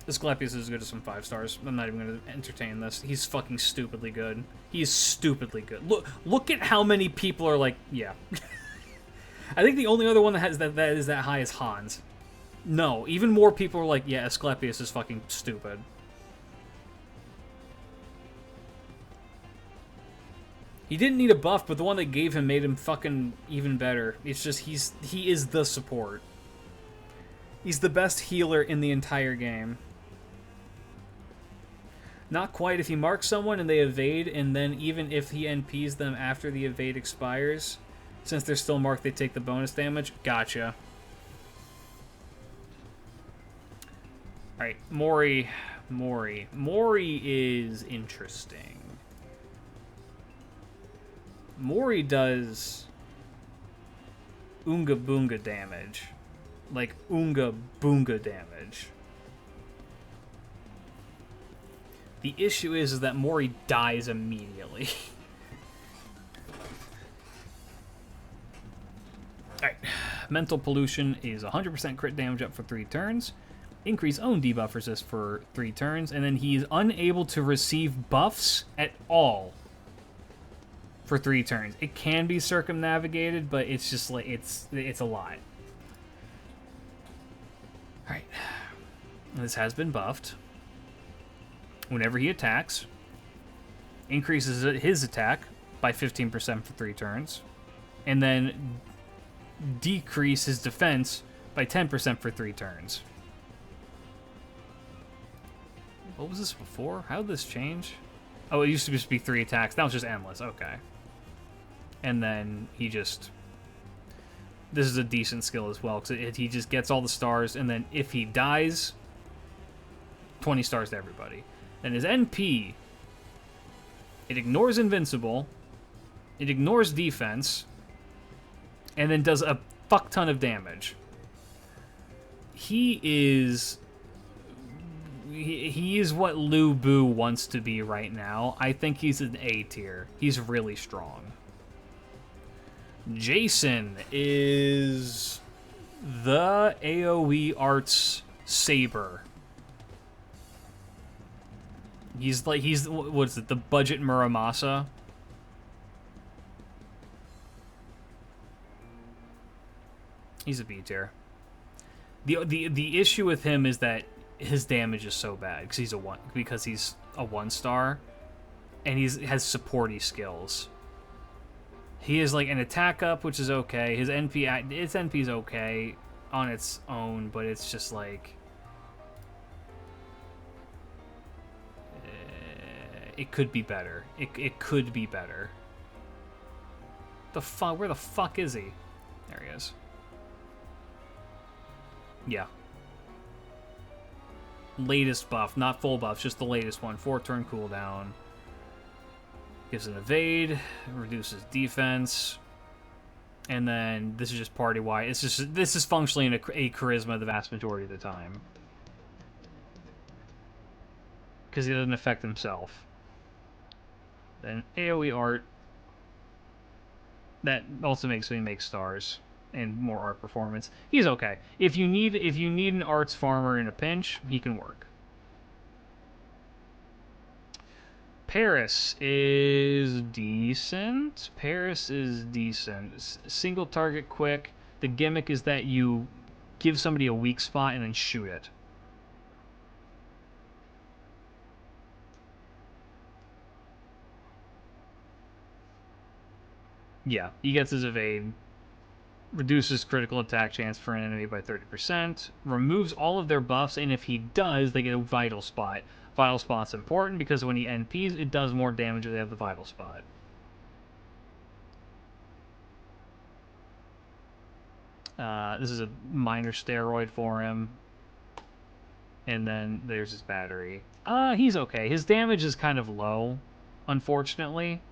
[SPEAKER 1] Asclepius is as good as some 5 stars. I'm not even going to entertain this. He's fucking stupidly good. He's stupidly good. Look at how many people are like, yeah. I think the only other one that has that is that high is Hans. No, even more people are like, yeah, Asclepius is fucking stupid. He didn't need a buff, but the one they gave him made him fucking even better. It's just he is the support. He's the best healer in the entire game. Not quite. If he marks someone and they evade, and then even if he NPs them after the evade expires, since they're still marked, they take the bonus damage. Gotcha. Alright, Mori. Mori is interesting. Mori does Oonga Boonga damage. Like, Oonga Boonga damage. The issue is that Mori dies immediately. Alright. Mental Pollution is 100% crit damage up for 3 turns. Increase own debuff resist for 3 turns. And then he is unable to receive buffs at all for 3 turns. It can be circumnavigated, but it's just like it's a lot. All right, this has been buffed. Whenever he attacks, increases his attack by 15% for 3 turns, and then decrease his defense by 10% for 3 turns. What was this before? How did this change? Oh, it used to just be 3 attacks. That was just endless. Okay. And then he just... This is a decent skill as well, because he just gets all the stars, and then if he dies, 20 stars to everybody. And his NP, it ignores invincible, it ignores defense, and then does a fuck ton of damage. He is what Lu Bu wants to be right now. I think he's an A tier. He's really strong. Jason is the AoE Arts Saber. He's what is it? The budget Muramasa. He's a B tier. The issue with him is that his damage is so bad because he's a 1-star, and has supporty skills. He is like an attack up, which is okay. His NP is okay on its own, but it's just like it could be better. It could be better. Where the fuck is he? There he is. Yeah. Latest buff, not full buff, just the latest one. 4-turn cooldown. Gives an evade, reduces defense, and then this is just party-wide. This is functionally a charisma the vast majority of the time, because he doesn't affect himself. Then AoE art. That also makes me make stars and more art performance. He's okay. If you need an arts farmer in a pinch, he can work. Paris is decent. Single target quick. The gimmick is that you give somebody a weak spot and then shoot it. Yeah, he gets his evade. Reduces critical attack chance for an enemy by 30%. Removes all of their buffs, and if he does, they get a vital spot. Vital spot's important because when he NPs, it does more damage if they have the vital spot. This is a minor steroid for him. And then there's his battery. He's okay. His damage is kind of low, unfortunately.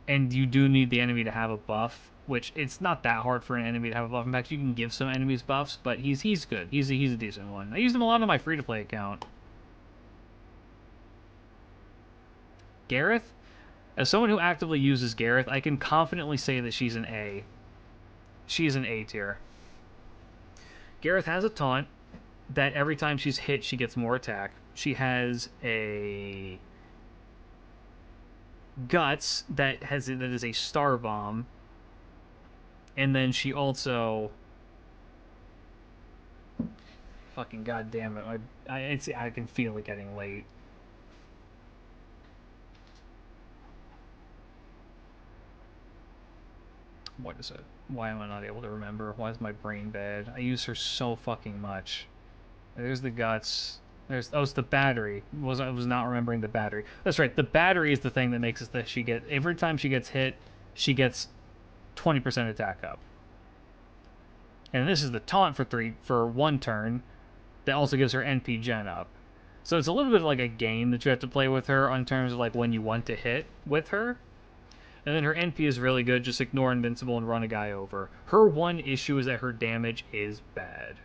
[SPEAKER 1] And you do need the enemy to have a buff, which it's not that hard for an enemy to have a buff. In fact, you can give some enemies buffs, but he's good. He's a decent one. I use him a lot on my free-to-play account. Gareth? As someone who actively uses Gareth, I can confidently say that she's an A. She's an A tier. Gareth has a taunt that every time she's hit, she gets more attack. She has a Guts that is a star bomb, and then she also fucking goddamn it! I can feel it getting late. What is it? Why am I not able to remember? Why is my brain bad? I use her so fucking much. There's the Guts. It's the battery. I was not remembering the battery. That's right. The battery is the thing that makes it that she get every time she gets hit, she gets 20% attack up. And this is the taunt for 1 turn that also gives her NP gen up. So it's a little bit like a game that you have to play with her in terms of like when you want to hit with her. And then her NP is really good. Just ignore invincible and run a guy over. Her one issue is that her damage is bad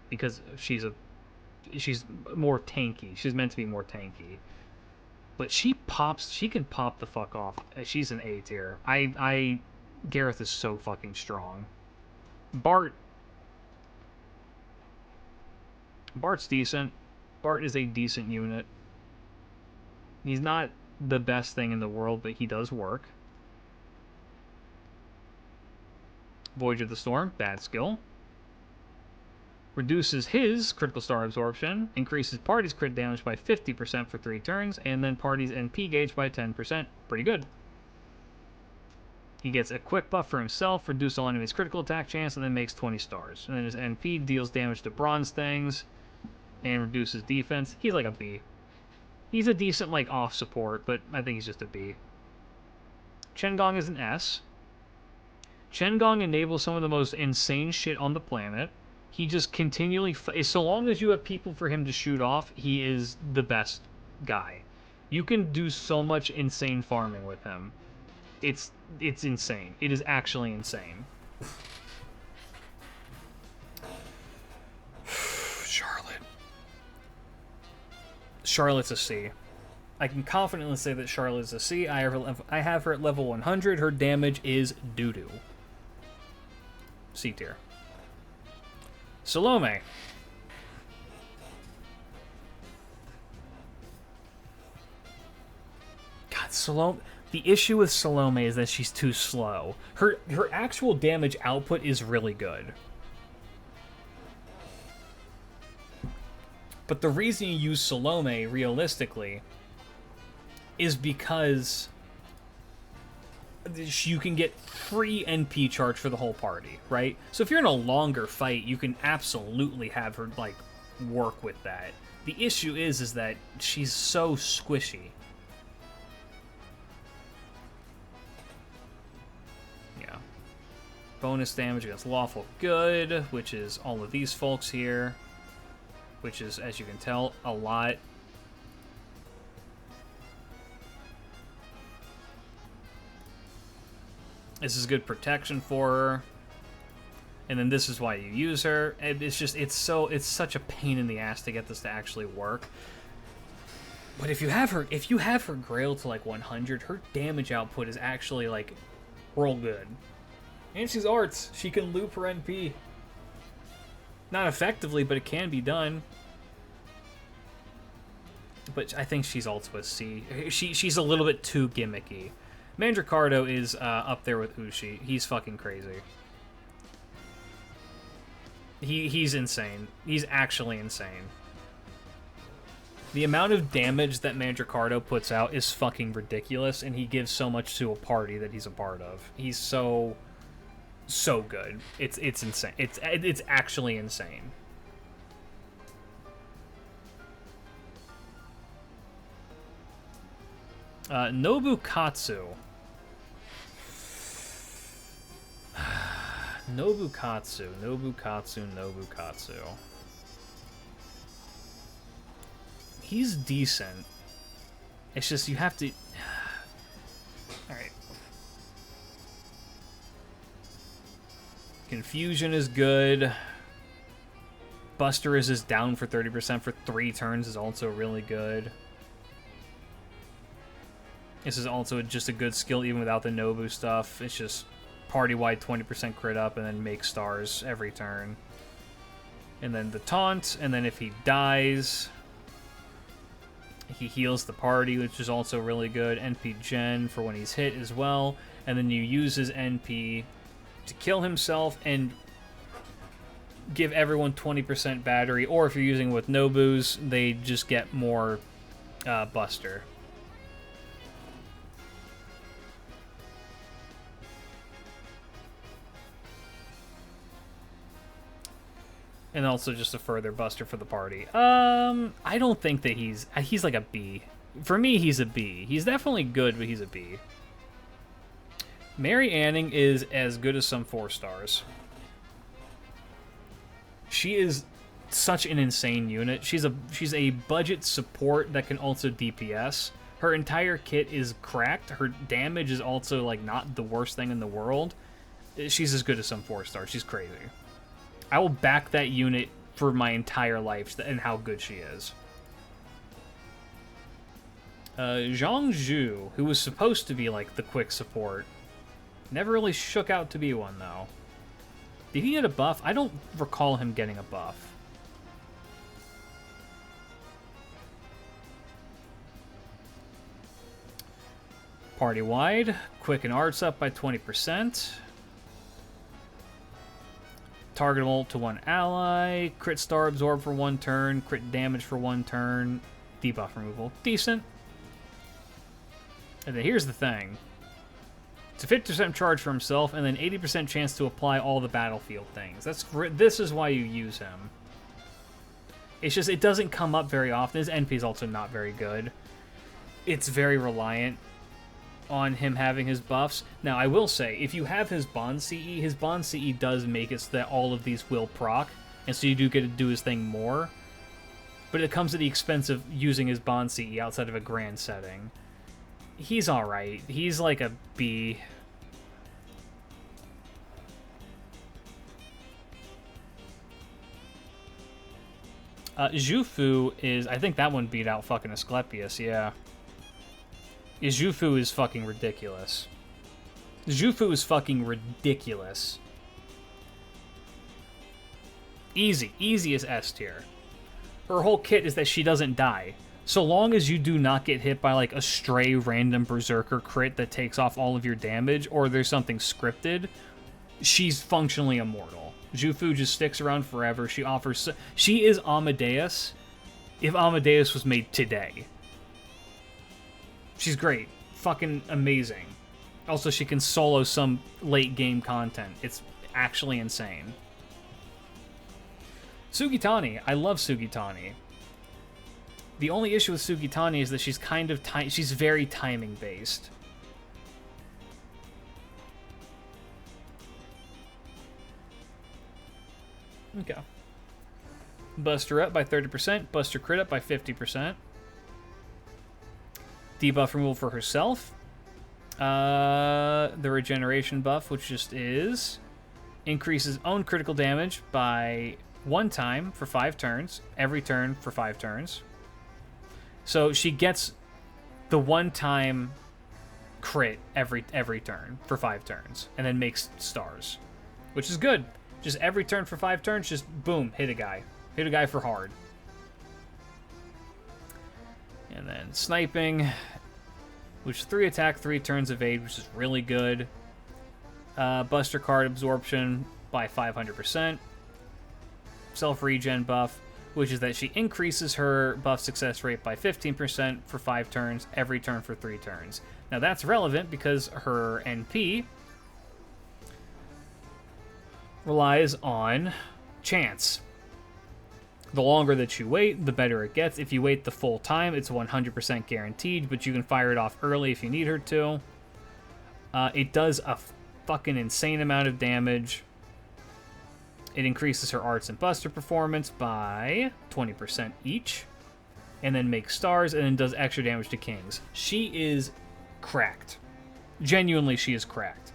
[SPEAKER 1] because she's more tanky. She's meant to be more tanky. But she can pop the fuck off. She's an A tier. Gareth is so fucking strong. Bart's decent. Bart is a decent unit. He's not the best thing in the world, but he does work. Voyage of the Storm, bad skill. Reduces his critical star absorption, increases party's crit damage by 50% for 3 turns, and then party's NP gauge by 10%. Pretty good. He gets a quick buff for himself, reduce all enemies' critical attack chance, and then makes 20 stars. And then his NP deals damage to bronze things, and reduces defense. He's like a B. He's a decent, like, off support, but I think he's just a B. Chengong is an S. Chengong enables some of the most insane shit on the planet. He just continually... so long as you have people for him to shoot off, he is the best guy. You can do so much insane farming with him. It's insane. It is actually insane. Charlotte's a C. I can confidently say that Charlotte's a C. I have her at level 100. Her damage is doo-doo. C tier. Salome. God, Salome... The issue with Salome is that she's too slow. Her actual damage output is really good. But the reason you use Salome, realistically, is because you can get free NP charge for the whole party, right? So if you're in a longer fight, you can absolutely have her, like, work with that. The issue is that she's so squishy. Yeah. Bonus damage against lawful good, which is all of these folks here. Which is, as you can tell, a lot. This is good protection for her. And then this is why you use her. It's just, it's such a pain in the ass to get this to actually work. But if you have her Grail to like 100, her damage output is actually like real good. And she's arts. She can loop her NP. Not effectively, but it can be done. But I think she's also a C. She's a little bit too gimmicky. Mandricardo is up there with Ushi. He's fucking crazy. He's insane. He's actually insane. The amount of damage that Mandricardo puts out is fucking ridiculous, and he gives so much to a party that he's a part of. He's so good. It's insane. It's actually insane. Nobukatsu. Nobukatsu. He's decent. It's just you have to... Alright. Confusion is good. Buster is down for 30% for 3 turns is also really good. This is also just a good skill even without the Nobu stuff. It's just party-wide 20% crit up and then make stars every turn. And then the taunt, and then if he dies, he heals the party, which is also really good. NP gen for when he's hit as well. And then you use his NP to kill himself and give everyone 20% battery. Or if you're using it with Nobus, they just get more Buster. And also just a further Buster for the party. I don't think that he's like a B. For me, he's a B. He's definitely good, but he's a B. Mary Anning is as good as some 4 stars. She is such an insane unit. She's a budget support that can also DPS. Her entire kit is cracked. Her damage is also like not the worst thing in the world. She's as good as some 4 stars. She's crazy. I will back that unit for my entire life and how good she is. Zhang Zhu, who was supposed to be like the quick support, never really shook out to be one though. Did he get a buff? I don't recall him getting a buff. Party-wide, quick and arts up by 20%. targetable to one ally, crit star absorb for 1 turn, crit damage for 1 turn, debuff removal. Decent. And then here's the thing. It's a 50% charge for himself, and then 80% chance to apply all the battlefield things. This is why you use him. It's just, it doesn't come up very often. His NP is also not very good. It's very reliant on him having his buffs. Now, I will say, if you have his Bond CE does make it so that all of these will proc, and so you do get to do his thing more. But it comes at the expense of using his Bond CE outside of a grand setting. He's alright. He's like a B. Zhufu is... I think that one beat out fucking Asclepius, yeah. Zhufu is fucking ridiculous. Zhufu is fucking ridiculous. Easy. Easy as S tier. Her whole kit is that she doesn't die. So long as you do not get hit by, like, a stray random Berserker crit that takes off all of your damage, or there's something scripted, she's functionally immortal. Zhufu just sticks around forever. She offers... She is Amadeus if Amadeus was made today. She's great. Fucking amazing. Also, she can solo some late-game content. It's actually insane. Sugitani. I love Sugitani. The only issue with Sugitani is that she's kind of... she's very timing-based. Okay. Buster up by 30%. Buster crit up by 50%. Debuff removal for herself. The regeneration buff, which just is... increases own critical damage by 1 time for 5 turns. Every turn for 5 turns. So she gets the 1-time crit every turn for 5 turns. And then makes stars. Which is good. Just every turn for 5 turns, just boom, hit a guy. Hit a guy for hard. And then sniping, which is 3 attack, 3 turns evade, which is really good. Buster card absorption by 500%. Self-regen buff, which is that she increases her buff success rate by 15% for 5 turns, every turn for 3 turns. Now that's relevant because her NP relies on chance. The longer that you wait, the better it gets. If you wait the full time, it's 100% guaranteed, but you can fire it off early if you need her to. It does a fucking insane amount of damage. It increases her arts and buster performance by 20% each, and then makes stars, and then does extra damage to kings. She is cracked. Genuinely, she is cracked.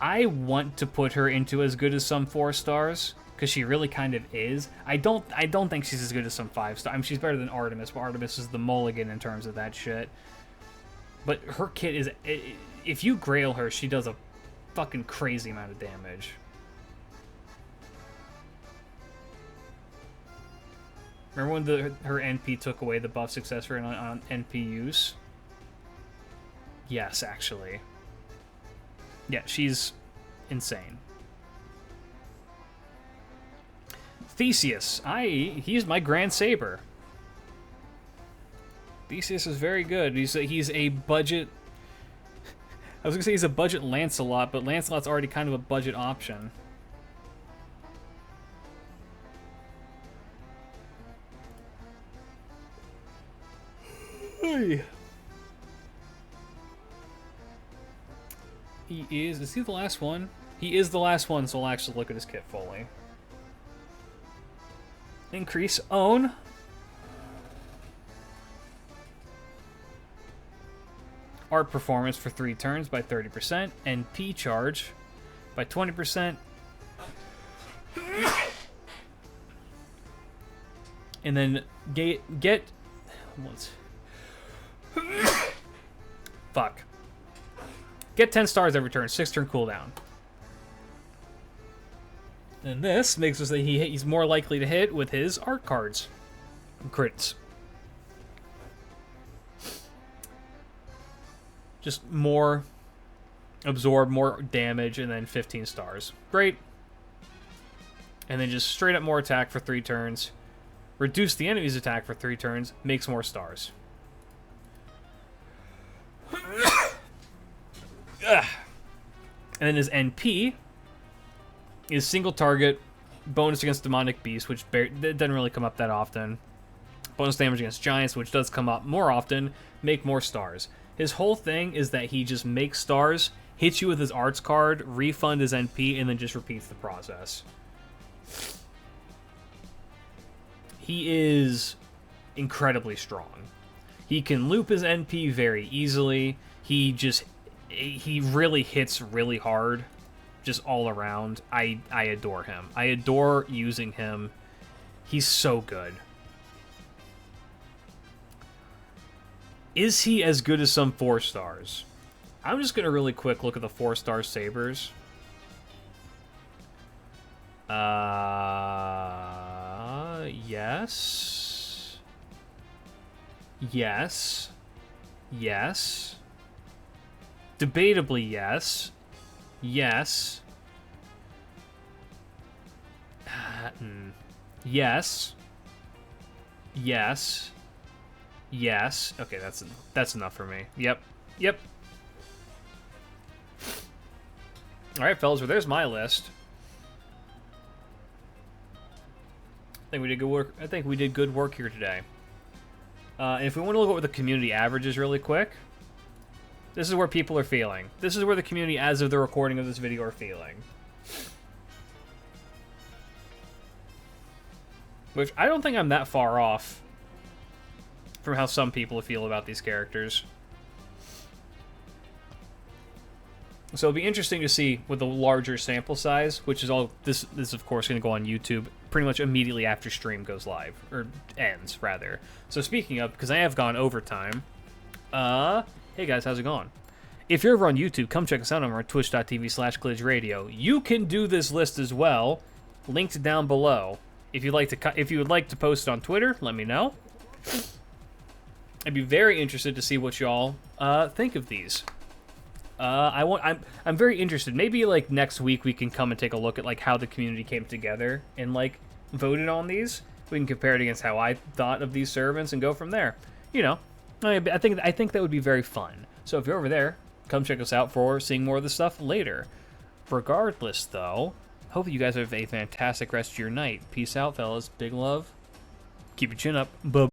[SPEAKER 1] I want to put her into as good as some 4 stars, because she really kind of is. I don't think she's as good as some 5 stars. I mean, she's better than Artemis, but Artemis is the mulligan in terms of that shit. But her kit is... if you grail her, she does a fucking crazy amount of damage. Remember when her NP took away the buff success rate on NP use? Yes, actually. Yeah, she's insane. Theseus. He's my Grand Saber. Theseus is very good. He's a budget... I was going to say he's a budget Lancelot, but Lancelot's already kind of a budget option. Hey. Is he the last one? He is the last one, so I'll actually look at his kit fully. Increase own. Art performance for 3 turns by 30%, and P charge by 20%. And then get fuck. Get 10 stars every turn, 6 turn cooldown. And this makes us that he's more likely to hit with his art cards. Crits. Just more absorb more damage, and then 15 stars. Great. And then just straight up more attack for 3 turns. Reduce the enemy's attack for 3 turns. Makes more stars. And then his NP is single target, bonus against demonic beasts, which doesn't really come up that often. Bonus damage against giants, which does come up more often. Make more stars. His whole thing is that he just makes stars, hits you with his arts card, refund his NP, and then just repeats the process. He is incredibly strong. He can loop his NP very easily. He really hits really hard, just all around. I adore him. I adore using him. He's so good. Is he as good as some 4-stars? I'm just going to really quick look at the 4-star sabers. Yes. Yes. Yes. Debatably, yes. Yes. Yes. Yes. Yes. Okay, that's enough for me. Yep. Yep. All right, fellas, well, there's my list. I think we did good work. I think we did good work here today. And if we want to look at what the community average is really quick, this is where people are feeling. This is where the community, as of the recording of this video, are feeling. Which I don't think I'm that far off from how some people feel about these characters. So it'll be interesting to see with the larger sample size, which is all this is of course going to go on YouTube pretty much immediately after stream goes live, or ends rather. So speaking of, because I have gone overtime, hey guys, how's it going? If you're over on YouTube, come check us out on our twitch.tv/klidge radio. You can do this list as well, linked down below. If you'd like to, if you would like to post it on Twitter, let me know. I'd be very interested to see what y'all think of these. I'm very interested. Maybe like next week we can come and take a look at like how the community came together and like voted on these. We can compare it against how I thought of these servants and go from there. You know, I think that would be very fun. So if you're over there, come check us out for seeing more of this stuff later. Regardless, though, hope you guys have a fantastic rest of your night. Peace out, fellas. Big love. Keep your chin up. Bye.